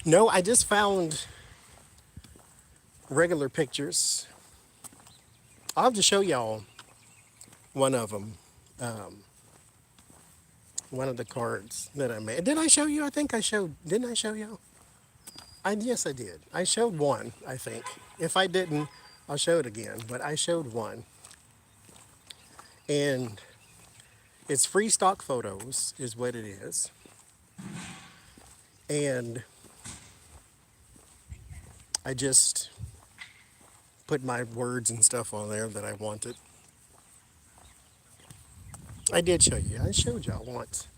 No, I just found regular pictures. I'll have to show y'all one of them. One of the cards that I made. Did I show you? I think I showed. Didn't I show you? Yes, I did. I showed one, I think. If I didn't, I'll show it again. But I showed one. And it's free stock photos, is what it is. And I just put my words and stuff on there that I wanted. I did show you. I showed y'all once,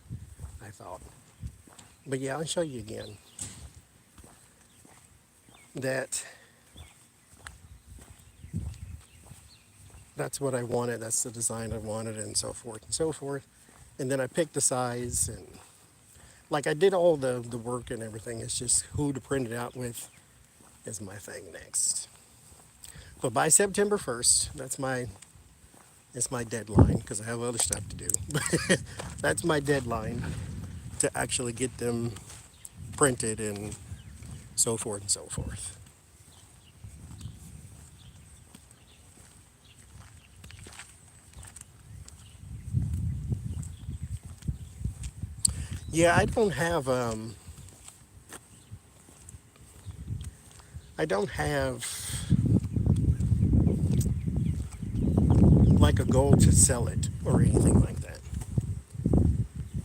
I thought. But yeah, I'll show you again. That's what I wanted. That's the design I wanted, and so forth and so forth. And then I picked the size, and like I did all the work and everything. It's just who to print it out with is my thing next. But by September 1st, it's my deadline because I have other stuff to do. That's my deadline to actually get them printed and so forth and so forth. Yeah, I don't have like a goal to sell it or anything like that.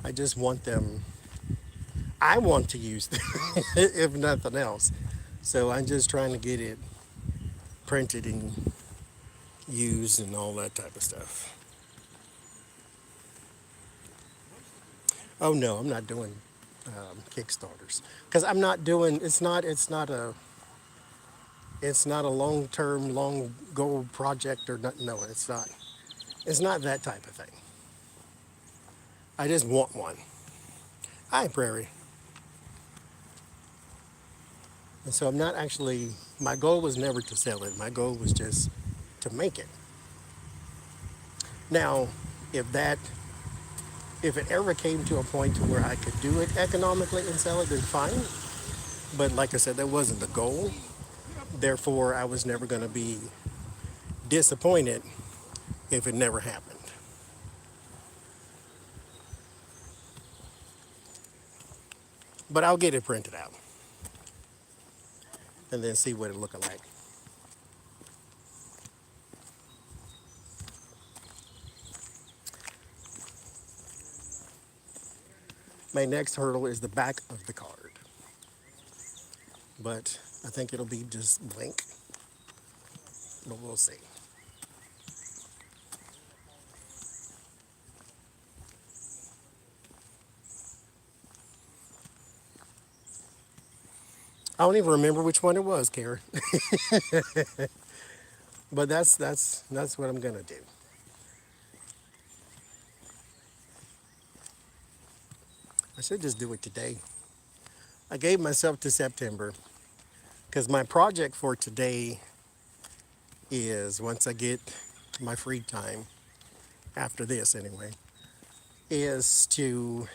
I just want them, I want to use them, if nothing else. So I'm just trying to get it printed and used and all that type of stuff. Oh no, I'm not doing Kickstarters because I'm not doing. It's not a long-term, long goal project or not. No, it's not. It's not that type of thing. I just want one. Hi, Prairie. And so I'm not actually. My goal was never to sell it. My goal was just to make it. Now, if that if it ever came to a point to where I could do it economically and sell it, then fine. But like I said, that wasn't the goal. Therefore, I was never going to be disappointed if it never happened. But I'll get it printed out and then see what it looking like. My next hurdle is the back of the card. But I think it'll be just blank. But we'll see. I don't even remember which one it was, Kara. But that's what I'm gonna do. I should just do it today. I gave myself to September because my project for today is, once I get my free time, after this anyway, is to,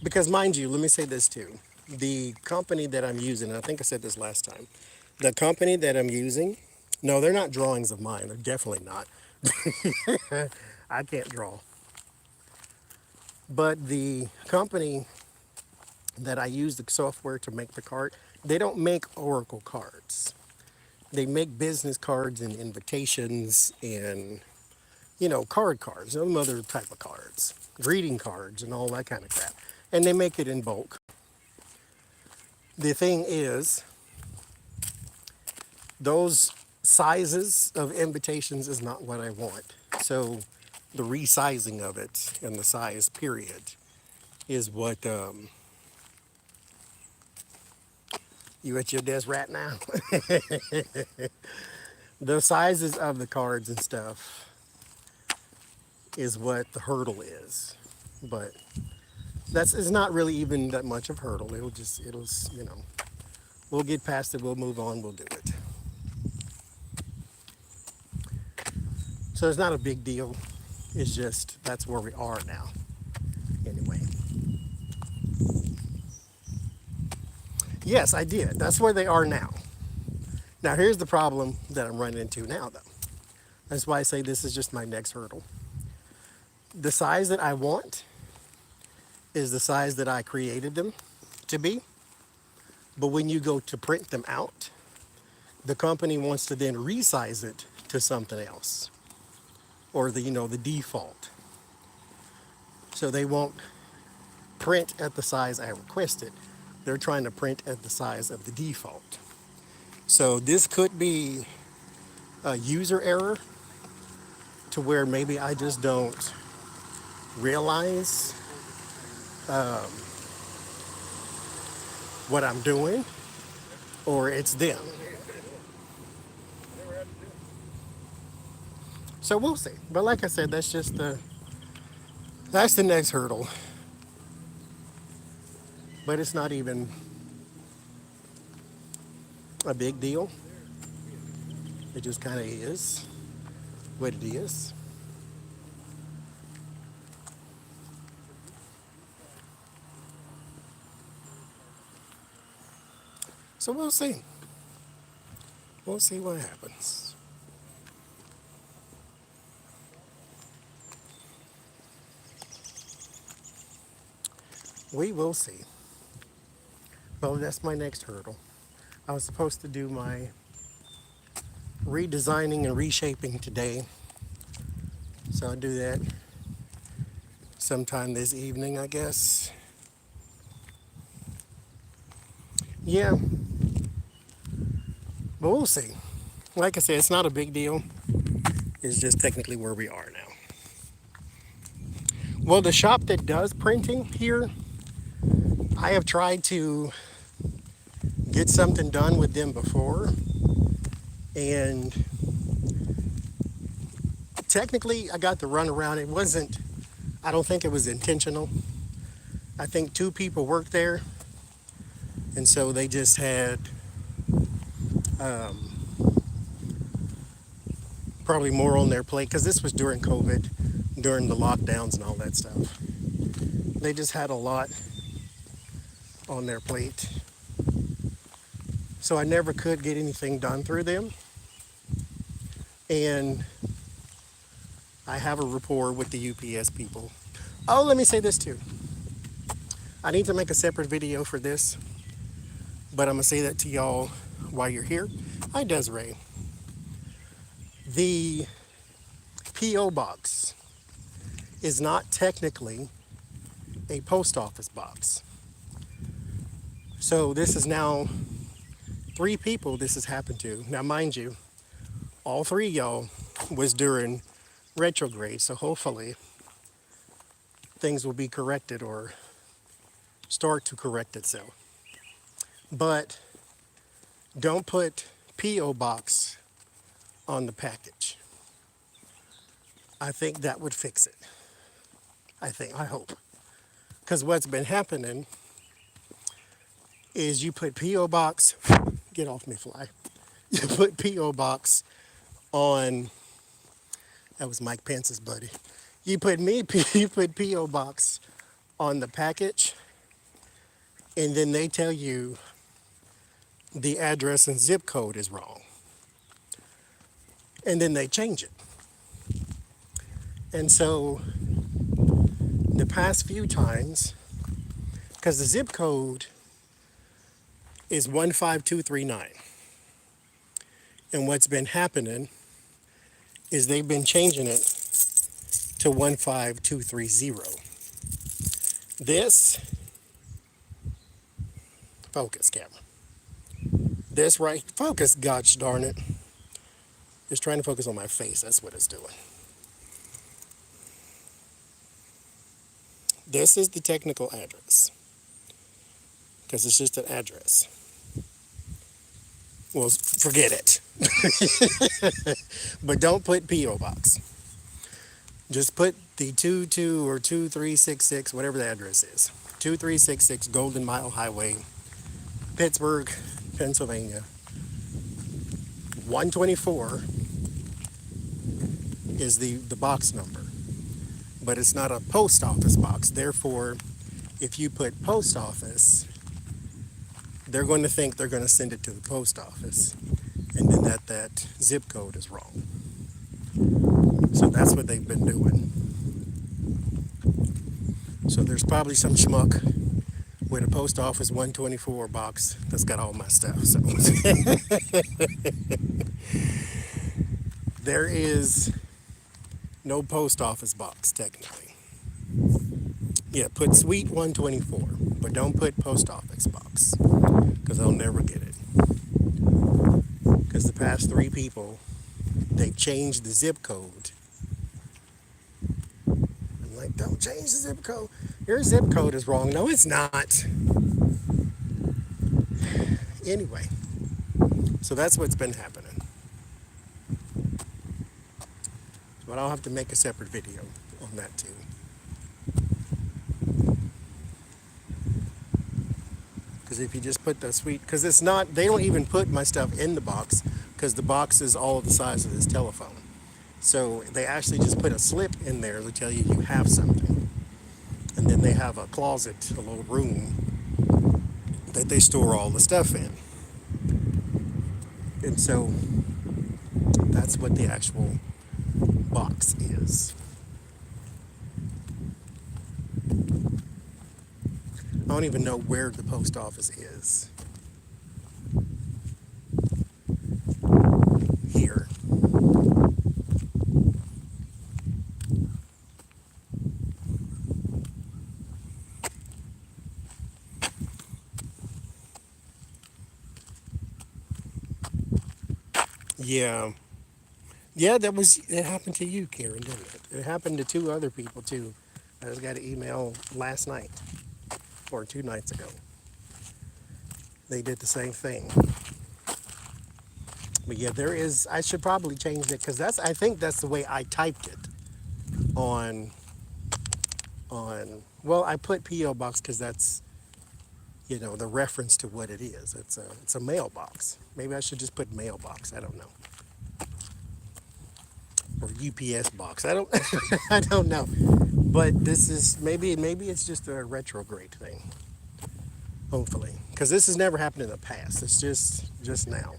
because mind you, let me say this too. The company that I'm using, and I think I said this last time, the company that I'm using, no, they're not drawings of mine. They're definitely not. I can't draw. But the company that I use the software to make the card, they don't make oracle cards. They make business cards and invitations and, cards, some other type of cards, greeting cards and all that kind of crap. And they make it in bulk. The thing is, those sizes of invitations is not what I want. So the resizing of it and the size period is what, you at your desk right now? The sizes of the cards and stuff is what the hurdle is. But it's not really even that much of a hurdle. We'll get past it, we'll move on, we'll do it. So it's not a big deal. It's just, that's where we are now. Anyway. Yes, I did. That's where they are now. Now here's the problem that I'm running into now though. That's why I say this is just my next hurdle. The size that I want is the size that I created them to be. But when you go to print them out, the company wants to then resize it to something else, or the default. So they won't print at the size I requested. They're trying to print at the size of the default. So this could be a user error to where maybe I just don't realize what I'm doing, or it's them. So we'll see. But like I said, that's the next hurdle. But it's not even a big deal. It just kind of is what it is. So we'll see. We'll see what happens. We will see. Well, that's my next hurdle. I was supposed to do my redesigning and reshaping today. So I'll do that sometime this evening, I guess. Yeah. But we'll see. Like I said, it's not a big deal. It's just technically where we are now. Well, the shop that does printing here, I have tried to get something done with them before, and technically I got the runaround. I don't think it was intentional. I think 2 people worked there, and so they just had probably more on their plate, because this was during COVID, during the lockdowns and all that stuff. They just had a lot on their plate. So I never could get anything done through them. And I have a rapport with the UPS people. Oh, let me say this too. I need to make a separate video for this, but I'm gonna say that to y'all while you're here. Hi, Desiree. The P.O. box is not technically a post office box. So this is now 3 people this has happened to. Now, mind you, all 3 of y'all was during retrograde, so hopefully things will be corrected or start to correct itself. But don't put P.O. box on the package. I think that would fix it. I hope. Because what's been happening is you put P.O. box, get off me, fly. You put P.O. box on, that was Mike Pence's buddy. You put P.O. box on the package, and then they tell you the address and zip code is wrong. And then they change it. And so the past few times, because the zip code is 15239. And what's been happening is they've been changing it to 15230. This, focus camera. This right, focus, gosh darn it. It's trying to focus on my face, that's what it's doing. This is the technical address, because it's just an address. Well, forget it. But don't put P.O. box. Just put the 22 or 2366, whatever the address is. 2366 Golden Mile Highway, Pittsburgh, Pennsylvania. 124 is the box number. But it's not a post office box. Therefore, if you put post office, they're going to think they're going to send it to the post office, and then that zip code is wrong. So that's what they've been doing. So there's probably some schmuck with a post office 124 box that's got all my stuff. So there is no post office box technically. Yeah, put Suite 124, but don't put post office box, because I'll never get it. Because the past 3 people, they've changed the zip code. I'm like, don't change the zip code. Your zip code is wrong. No, it's not. Anyway, so that's what's been happening. But I'll have to make a separate video on that too. Because if you just put the suite, because it's not, they don't even put my stuff in the box, because the box is all the size of this telephone. So they actually just put a slip in there to tell you you have something. And then they have a closet, a little room that they store all the stuff in. And so that's what the actual box is. I don't even know where the post office is. Here. Yeah. Yeah, it happened to you, Karen, didn't it? It happened to 2 other people too. I just got an email last night or 2 nights ago. They did the same thing. But yeah, I should probably change it, because I think that's the way I typed it on, well, I put P.O. box because that's, the reference to what it is. It's a mailbox. Maybe I should just put mailbox. I don't know. Or UPS box. I don't I don't know. But this is maybe it's just a retrograde thing. Hopefully. Because this has never happened in the past. It's just now.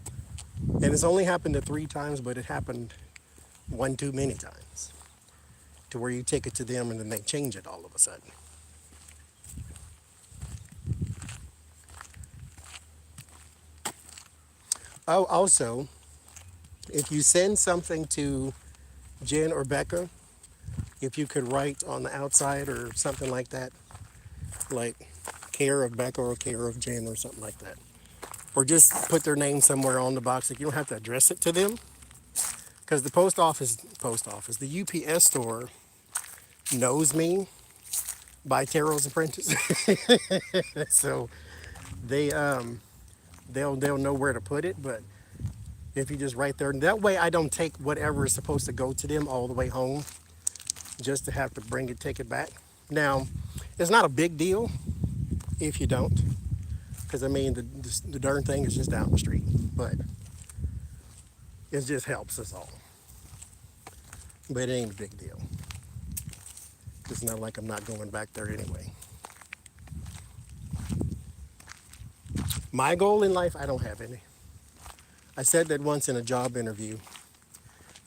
And it's only happened to 3 times, but it happened 1 too many times. To where you take it to them and then they change it all of a sudden. Oh, also, if you send something to Jen or Becca, if you could write on the outside or something like that, like care of Becca or care of Jen or something like that. Or just put their name somewhere on the box. Like you don't have to address it to them. Because the post office, the UPS store knows me by Tarot's Apprentice. So they they'll know where to put it. But if you just write there, that way I don't take whatever is supposed to go to them all the way home, just to have to take it back. Now, it's not a big deal if you don't, because I mean the darn thing is just down the street, but it just helps us all. But it ain't a big deal. It's not like I'm not going back there anyway. My goal in life, I don't have any. I said that once in a job interview.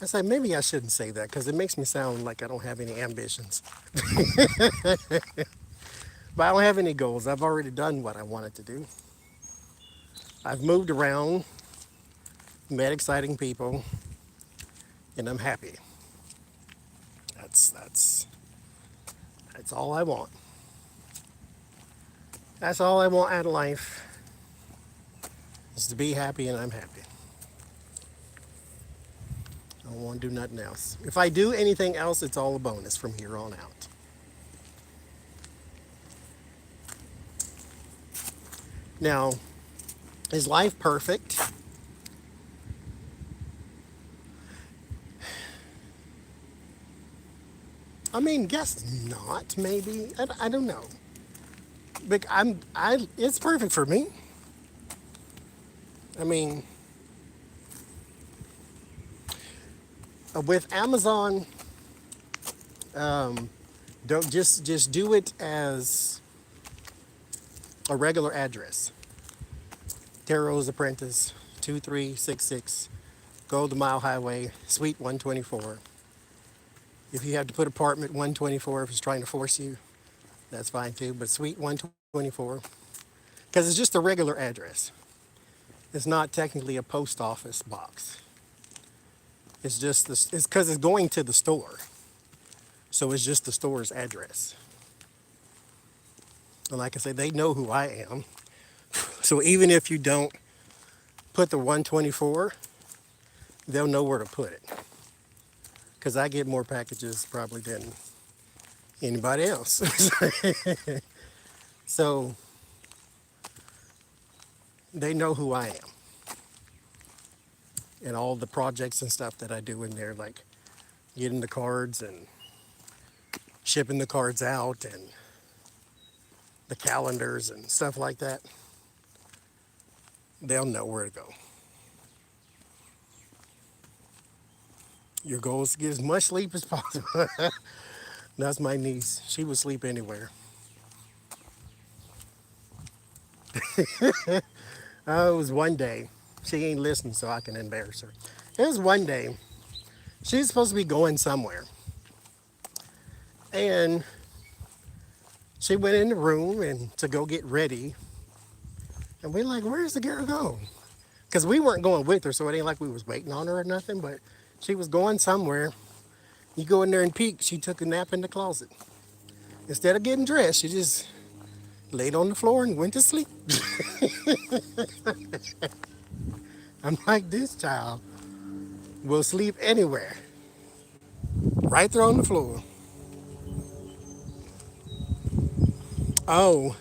I said, maybe I shouldn't say that because it makes me sound like I don't have any ambitions. But I don't have any goals. I've already done what I wanted to do. I've moved around, met exciting people, and I'm happy. That's all I want. That's all I want out of life, is to be happy, and I'm happy. I don't want to do nothing else. If I do anything else, it's all a bonus from here on out. Now, is life perfect? I mean, guess not, maybe. I don't know. But it's perfect for me. I mean, with Amazon, don't just do it as a regular address. Tarot's Apprentice, 2366 Golden Mile Highway, Suite 124. If you have to put apartment 124, if it's trying to force you, that's fine too. But Suite 124, because it's just a regular address. It's not technically a post office box. It's just it's because it's going to the store, so it's just the store's address. And like I say, they know who I am. So even if you don't put the 124, they'll know where to put it. Because I get more packages probably than anybody else. So they know who I am. And all the projects and stuff that I do in there, like getting the cards and shipping the cards out and the calendars and stuff like that, they'll know where to go. Your goal is to get as much sleep as possible. That's my niece. She would sleep anywhere. Oh, it was one day. She ain't listening, so I can embarrass her. It was one day. She was supposed to be going somewhere. And she went in the room and to go get ready. And we're like, where's the girl go? Because we weren't going with her, so it ain't like we was waiting on her or nothing, but she was going somewhere. You go in there and peek, she took a nap in the closet. Instead of getting dressed, she just laid on the floor and went to sleep. I'm like, this child will sleep anywhere. Right there on the floor. Oh,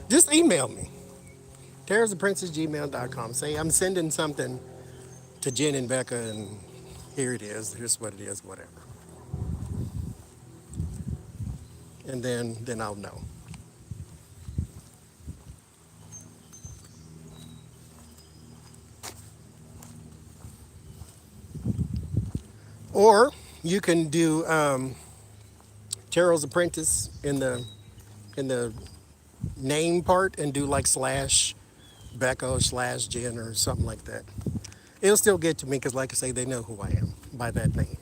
just email me. TarotsApprentice@gmail.com. Say, I'm sending something to Jen and Becca, and here it is. Here's what it is, whatever. And then I'll know. Or you can do Tarot's Apprentice in the name part and do like slash Becca slash Jen or something like that. It'll still get to me because, like I say, they know who I am by that name.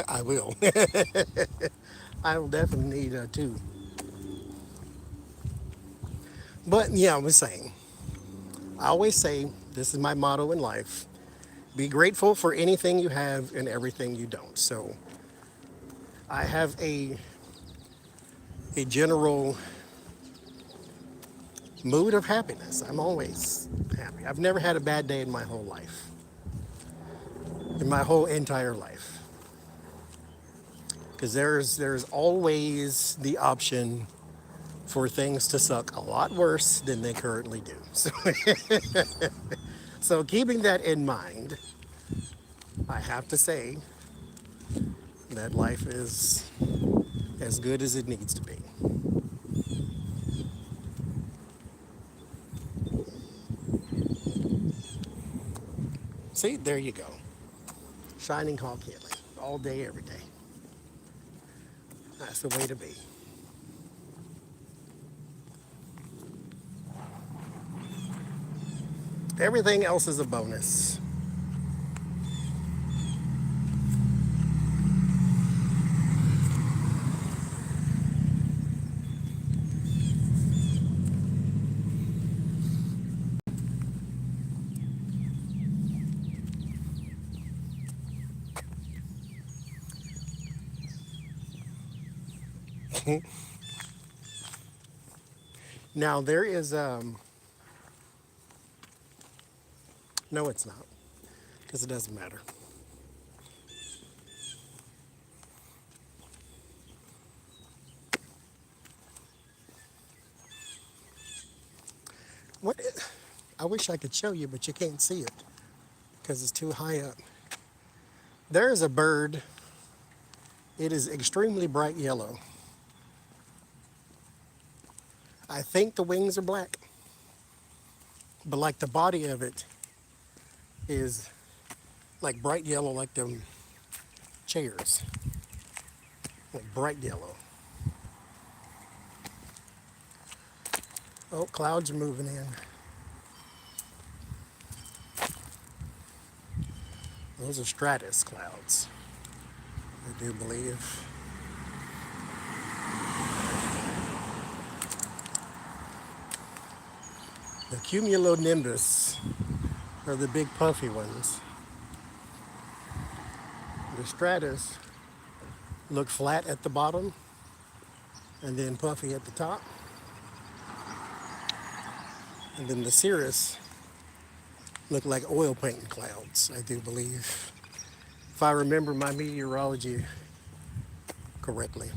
I will. I will definitely need two. But yeah, I was saying, I always say, this is my motto in life: be grateful for anything you have and everything you don't. So I have a general mood of happiness. I'm always happy. I've never had a bad day in my whole life, in my whole entire life. Because there's always the option for things to suck a lot worse than they currently do. So keeping that in mind, I have to say that life is as good as it needs to be. See, there you go. Shining Hawk Healing. All day, every day. That's the way to be. Everything else is a bonus. Now there is no, it's not, because it doesn't matter. What? I wish I could show you, but you can't see it because it's too high up. There is a bird. It is extremely bright yellow. I think the wings are black, but like the body of it is like bright yellow, like them chairs, like bright yellow. Oh, clouds are moving in. Those are stratus clouds, I do believe. The cumulonimbus are the big puffy ones. The stratus look flat at the bottom and then puffy at the top. And then the cirrus look like oil painting clouds, I do believe, if I remember my meteorology correctly.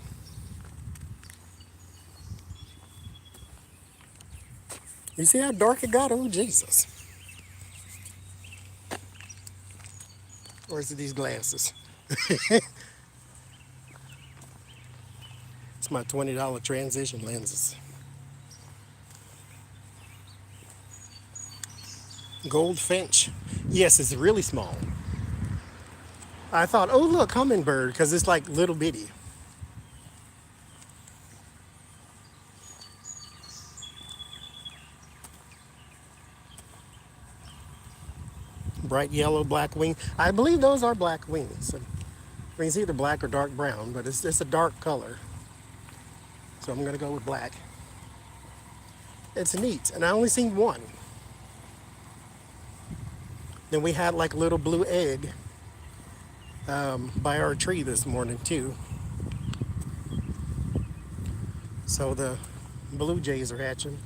You see how dark it got? Oh, Jesus. Or is it these glasses? It's my $20 transition lenses. Goldfinch. Yes, it's really small. I thought, oh, look, hummingbird, because it's like little bitty. Bright yellow, black wing. I believe those are black wings. I mean, it's either black or dark brown, but it's a dark color. So I'm going to go with black. It's neat, and I only seen one. Then we had like little blue egg by our tree this morning too. So the blue jays are hatching.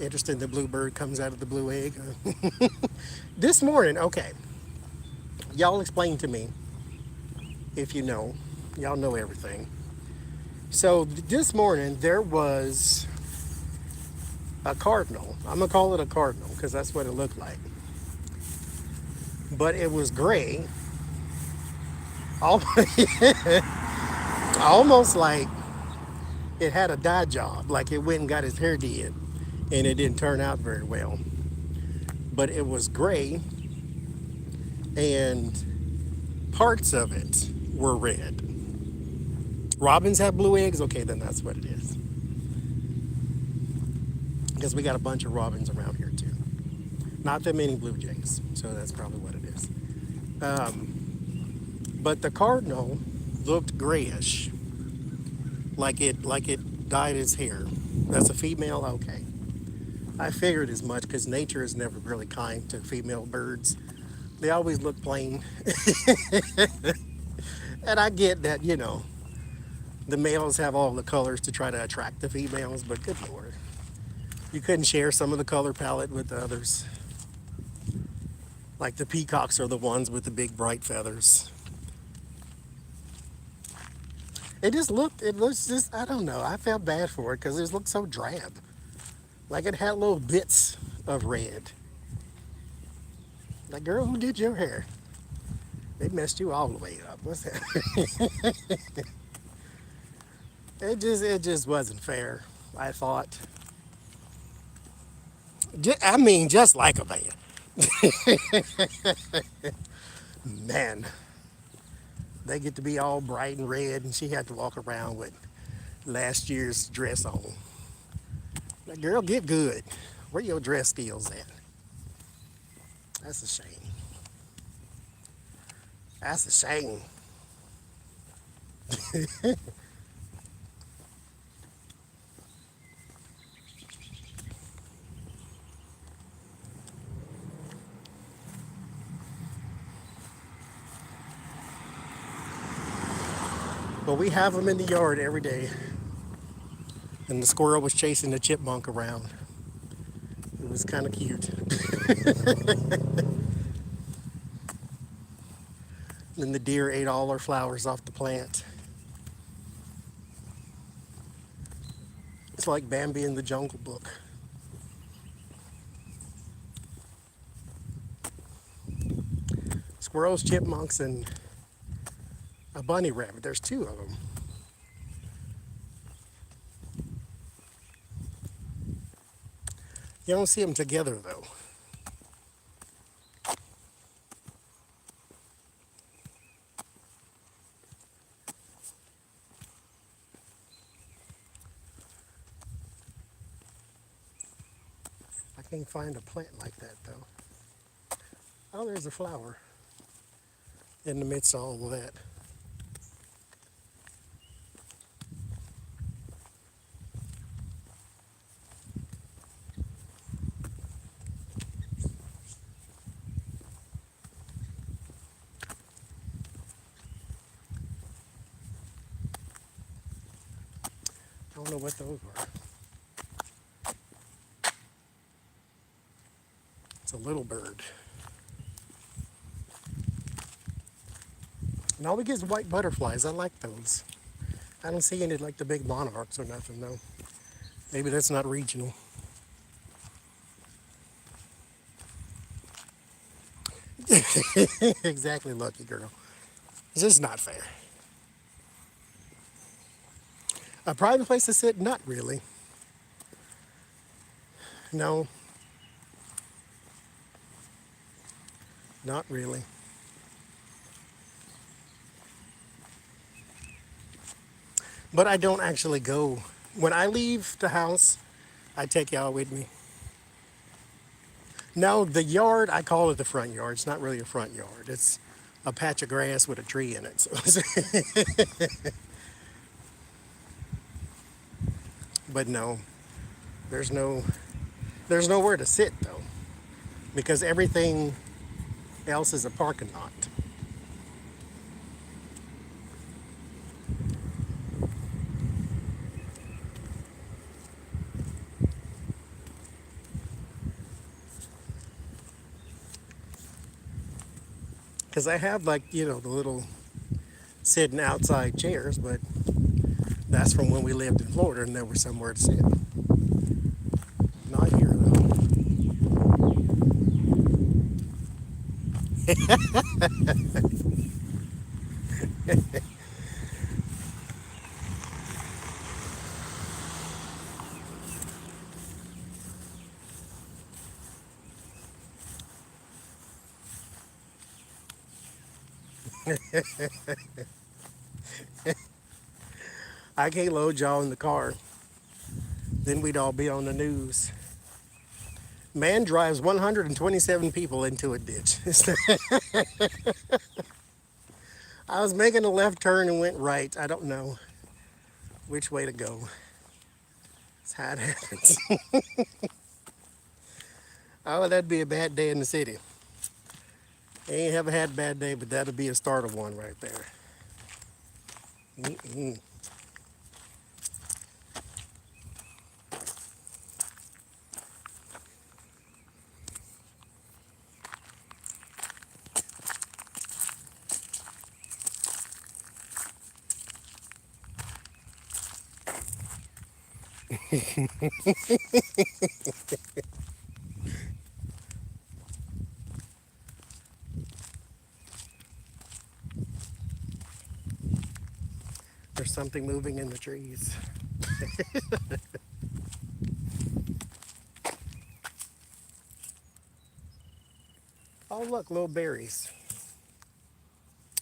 Interesting, the bluebird comes out of the blue egg. This morning, okay. Y'all explain to me, if you know. Y'all know everything. So this morning there was a cardinal. I'm gonna call it a cardinal because that's what it looked like. But it was gray. Almost like it had a dye job, like it went and got his hair did, and it didn't turn out very well. But it was gray, and parts of it were red. Robins have blue eggs? Okay, then that's what it is. Because we got a bunch of robins around here too. Not that many blue jays, so that's probably what it is. But the cardinal looked grayish, like it dyed his hair. That's a female? Okay. I figured as much because nature is never really kind to female birds. They always look plain. And I get that, the males have all the colors to try to attract the females, but good lord. You couldn't share some of the color palette with the others. Like the peacocks are the ones with the big bright feathers. It looks just, I don't know. I felt bad for it because it looked so drab. Like it had little bits of red. Like, girl, who did your hair? They messed you all the way up. What's that? It just wasn't fair. I thought. I mean, just like a man. Man, they get to be all bright and red, and she had to walk around with last year's dress on. Like, girl, get good. Where your dress skills at? That's a shame. That's a shame. But we have them in the yard every day. And the squirrel was chasing the chipmunk around. It was kind of cute. And the deer ate all our flowers off the plant. It's like Bambi in the Jungle Book. Squirrels, chipmunks, and a bunny rabbit. There's two of them. You don't see them together though. I can't find a plant like that though. Oh, there's a flower in the midst of all of that. I don't know what those were. It's a little bird. And all we get is white butterflies. I like those. I don't see any like the big monarchs or nothing though. Maybe that's not regional. Exactly, lucky girl. It's just not fair. A private place to sit? Not really. No, not really. But I don't actually go. When I leave the house, I take y'all with me. No, the yard, I call it the front yard. It's not really a front yard. It's a patch of grass with a tree in it. So but no, there's no, there's nowhere to sit though, because everything else is a parking lot. Because I have like, the little sitting outside chairs, but that's from when we lived in Florida and there was somewhere to sit. Not here though. I can't load y'all in the car. Then we'd all be on the news. Man drives 127 people into a ditch. I was making a left turn and went right. I don't know which way to go. That's how it happens. Oh, that'd be a bad day in the city. I ain't ever had a bad day, but that'll be a start of one right there. Mm-mm. There's something moving in the trees. Oh, look, little berries.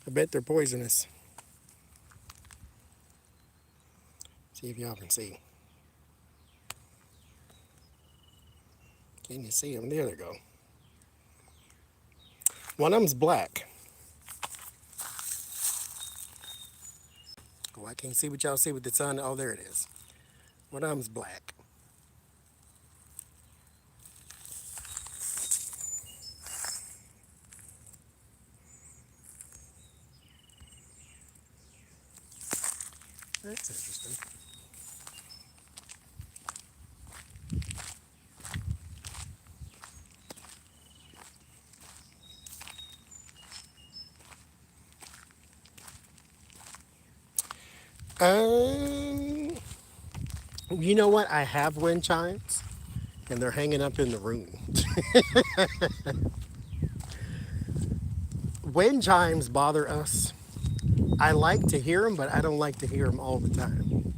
I bet they're poisonous. See if y'all can see. Can you see them? There they go. One of them's black. Oh, I can't see what y'all see with the sun. Oh, there it is. One of them's black. That's interesting. Um, you know what? I have wind chimes, and they're hanging up in the room. Wind chimes bother us. I like to hear them, but I don't like to hear them all the time.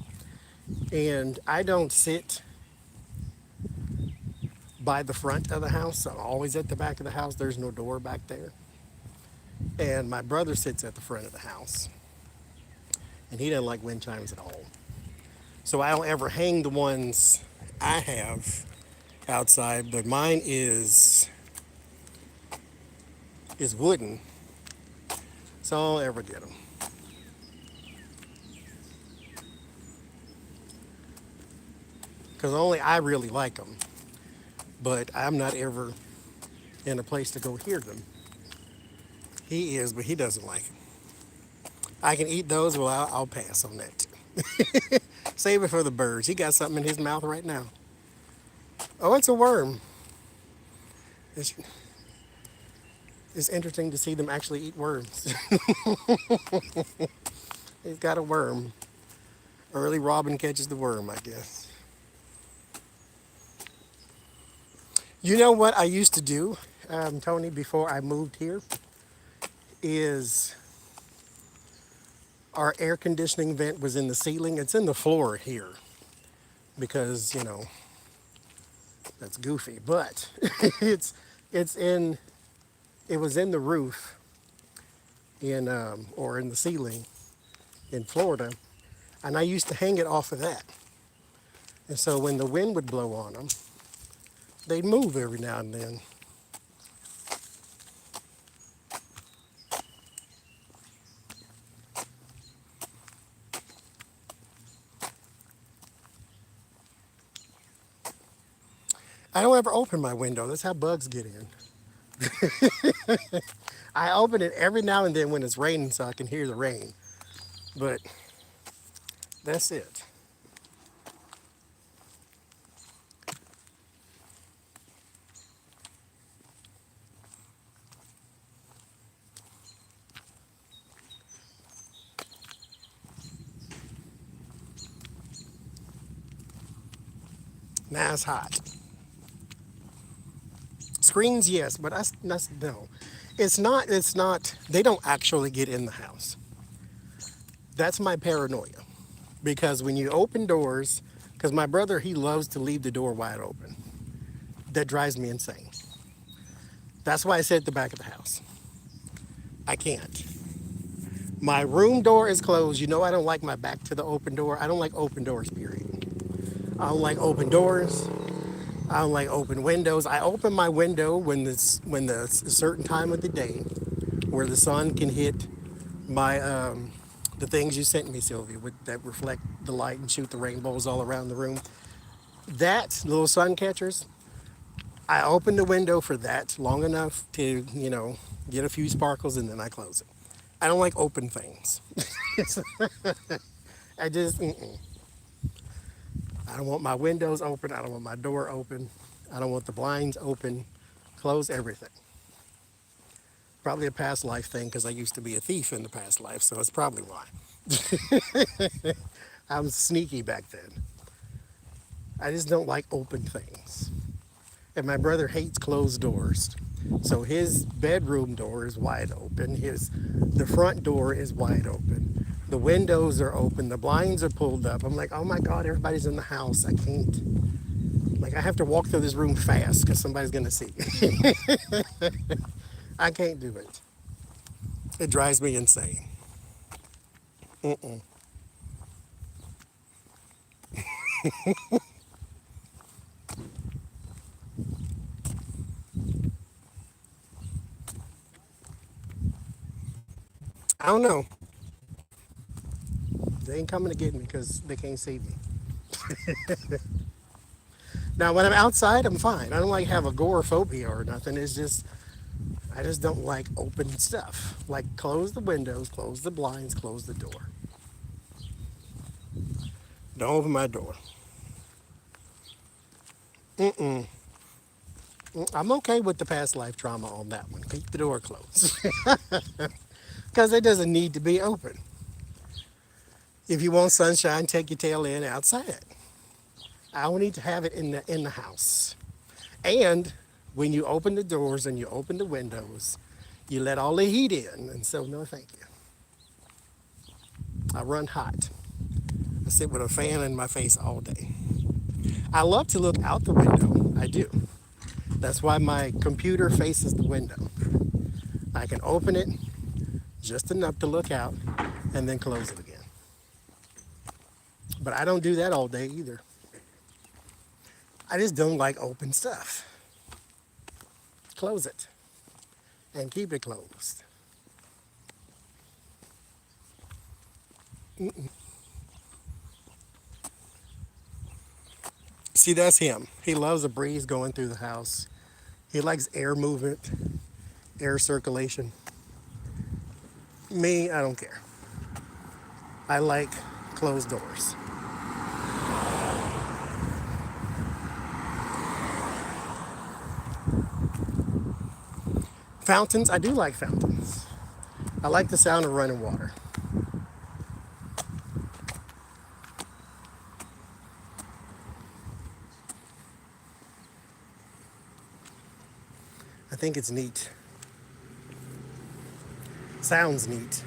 And I don't sit by the front of the house. I'm always at the back of the house. There's no door back there. And my brother sits at the front of the house, and he doesn't like wind chimes at all. So I don't ever hang the ones I have outside, but mine is wooden, so I don't ever get them. Because only I really like them, but I'm not ever in a place to go hear them. He is, but he doesn't like them. I can eat those, well, I'll pass on that too. Save it for the birds. He got something in his mouth right now. Oh, it's a worm. It's, it's interesting to see them actually eat worms. He's got a worm. Early Robin catches the worm, I guess. You know what I used to do, Tony, before I moved here, is our air conditioning vent was in the ceiling. It's in the floor here because, that's goofy, but it's in, it was in the roof or in the ceiling in Florida, and I used to hang it off of that. And so when the wind would blow on them, they'd move every now and then. I don't ever open my window. That's how bugs get in. I open it every now and then when it's raining so I can hear the rain. But that's it. Now it's hot. Screens, yes, but that's no. It's not, they don't actually get in the house. That's my paranoia. Because when you open doors, because my brother, he loves to leave the door wide open. That drives me insane. That's why I sit at the back of the house. I can't. My room door is closed. You know I don't like my back to the open door. I don't like open doors, period. I don't like open doors. I don't like open windows. I open my window when the certain time of the day where the sun can hit my the things you sent me, Sylvia, that reflect the light and shoot the rainbows all around the room. That, little sun catchers, I open the window for that long enough to, get a few sparkles and then I close it. I don't like open things. I just, mm-mm. I don't want my windows open. I don't want my door open. I don't want the blinds open. Close everything. Probably a past life thing because I used to be a thief in the past life, so that's probably why. I was sneaky back then. I just don't like open things. And my brother hates closed doors. So his bedroom door is wide open. The front door is wide open. The windows are open. The blinds are pulled up. I'm like, oh my God, everybody's in the house. I can't. Like, I have to walk through this room fast because somebody's going to see me. I can't do it. It drives me insane. Mm-mm. I don't know. They ain't coming to get me because they can't see me. Now, when I'm outside, I'm fine. I don't like have agoraphobia or nothing. It's just, I just don't like open stuff. Like close the windows, close the blinds, close the door. Don't open my door. Mm-mm. I'm okay with the past life trauma on that one. Keep the door closed. Because it doesn't need to be open. If you want sunshine, take your tail in outside. I don't need to have it in the house. And when you open the doors and you open the windows, you let all the heat in. And so, no, thank you. I run hot. I sit with a fan in my face all day. I love to look out the window. I do. That's why my computer faces the window. I can open it just enough to look out and then close it again. But I don't do that all day either. I just don't like open stuff. Close it and keep it closed. See, that's him. He loves a breeze going through the house. He likes air movement, air circulation. Me, I don't care. I like closed doors. Fountains, I do like fountains. I like the sound of running water. I think it's neat. Sounds neat.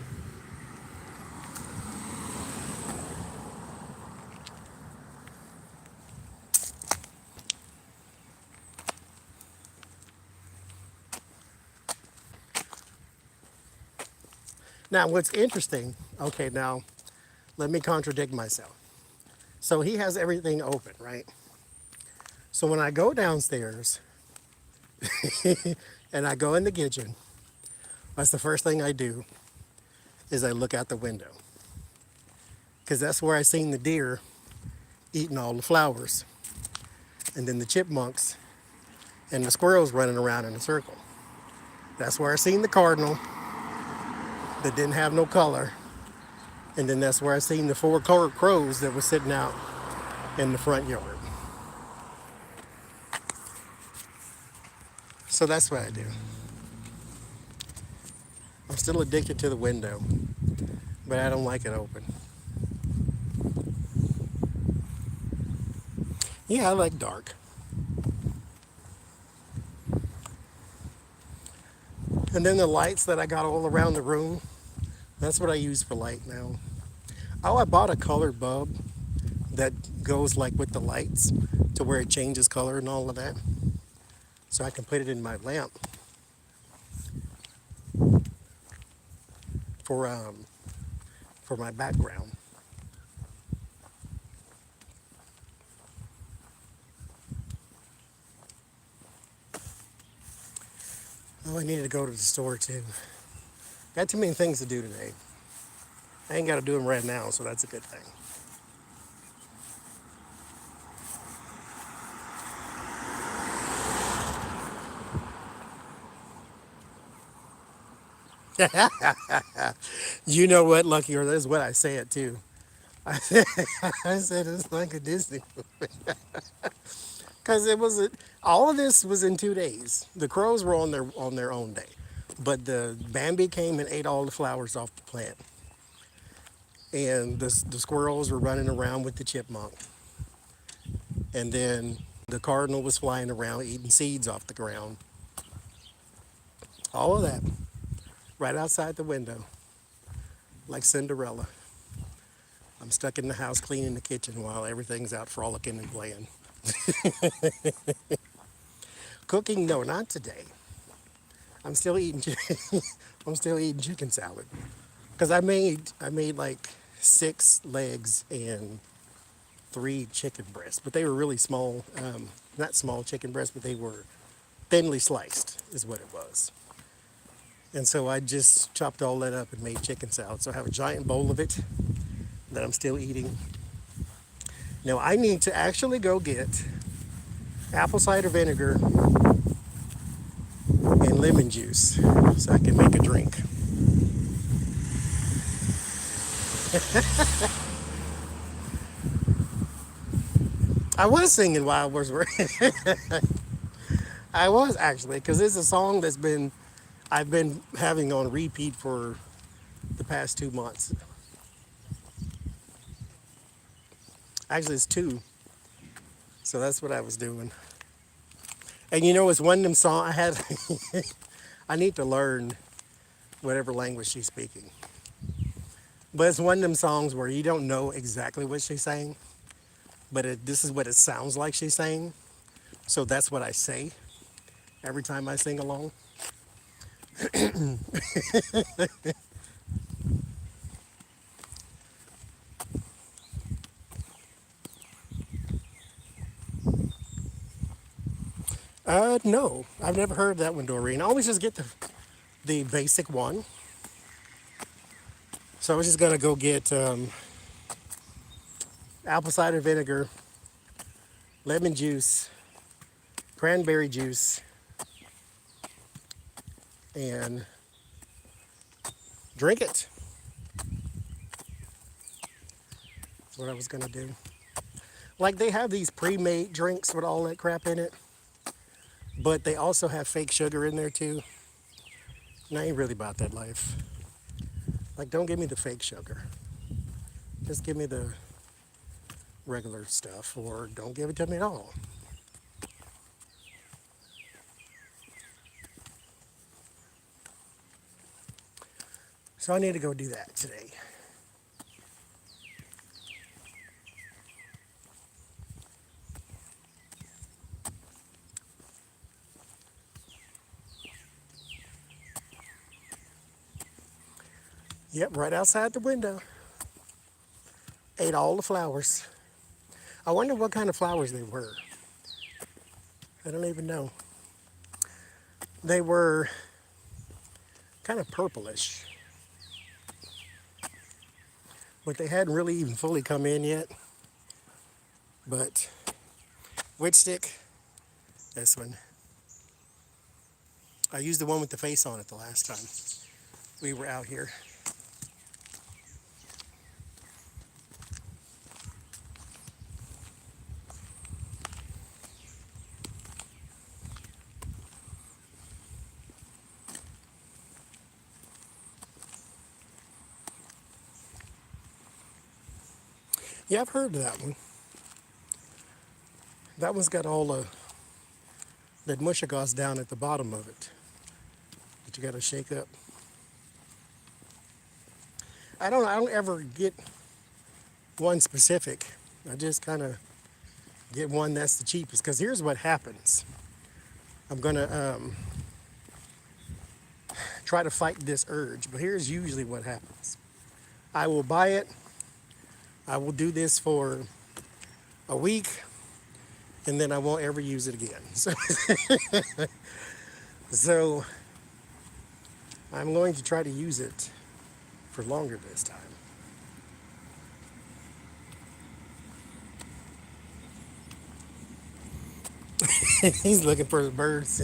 Now, what's interesting, okay, now let me contradict myself. So he has everything open, right? So when I go downstairs and I go in the kitchen, that's the first thing I do is I look out the window. Because that's where I seen the deer eating all the flowers. And then the chipmunks and the squirrels running around in a circle. That's where I seen the cardinal that didn't have no color. And then that's where I seen the four crows that were sitting out in the front yard. So that's what I do. I'm still addicted to the window, but I don't like it open. Yeah, I like dark. And then the lights that I got all around the room, that's what I use for light now. Oh, I bought a colored bulb that goes like with the lights to where it changes color and all of that. So I can put it in my lamp for for my background. Oh, I need to go to the store too. Got too many things to do today. I ain't got to do them right now, so that's a good thing. You know what, Lucky, or that's what I say it too. I said, I said it's like a Disney because it was all of this was in 2 days. The crows were on their own day, but the Bambi came and ate all the flowers off the plant, and the squirrels were running around with the chipmunk, and then the cardinal was flying around eating seeds off the ground. All of that right outside the window, like Cinderella. I'm stuck in the house cleaning the kitchen while everything's out frolicking and playing. Cooking, no, not today. I'm still eating. I'm still eating chicken salad because I made like 6 legs and 3 chicken breasts, but they were really small. Not small chicken breasts, but they were thinly sliced, is what it was. And so I just chopped all that up and made chicken salad. So I have a giant bowl of it that I'm still eating. Now I need to actually go get apple cider vinegar and lemon juice so I can make a drink. I was singing while I was working. I was actually, because it's a song I've been having on repeat for the past 2 months. Actually, it's two, so that's what I was doing. And you know, it's one of them songs I had. I need to learn whatever language she's speaking. But it's one of them songs where you don't know exactly what she's saying, but this is what it sounds like she's saying. So that's what I say every time I sing along. No, I've never heard that one, Doreen. I always just get the basic one. So I was just gonna go get apple cider vinegar, lemon juice, cranberry juice, and drink it. That's what I was gonna do. Like they have these pre-made drinks with all that crap in it, but they also have fake sugar in there too. And I ain't really about that life. Like, don't give me the fake sugar. Just give me the regular stuff, or don't give it to me at all. So I need to go do that today. Yep, right outside the window. Ate all the flowers. I wonder what kind of flowers they were. I don't even know. They were kind of purplish, but they hadn't really even fully come in yet. But which stick? This one. I used the one with the face on it the last time we were out here. Yeah, I've heard of that one. That one's got all that mushagoss down at the bottom of it that you got to shake up. I don't ever get one specific. I just kind of get one that's the cheapest. Because here's what happens. I'm gonna try to fight this urge, but here's usually what happens. I will buy it. I will do this for a week, and then I won't ever use it again. So I'm going to try to use it for longer this time. He's looking for the birds.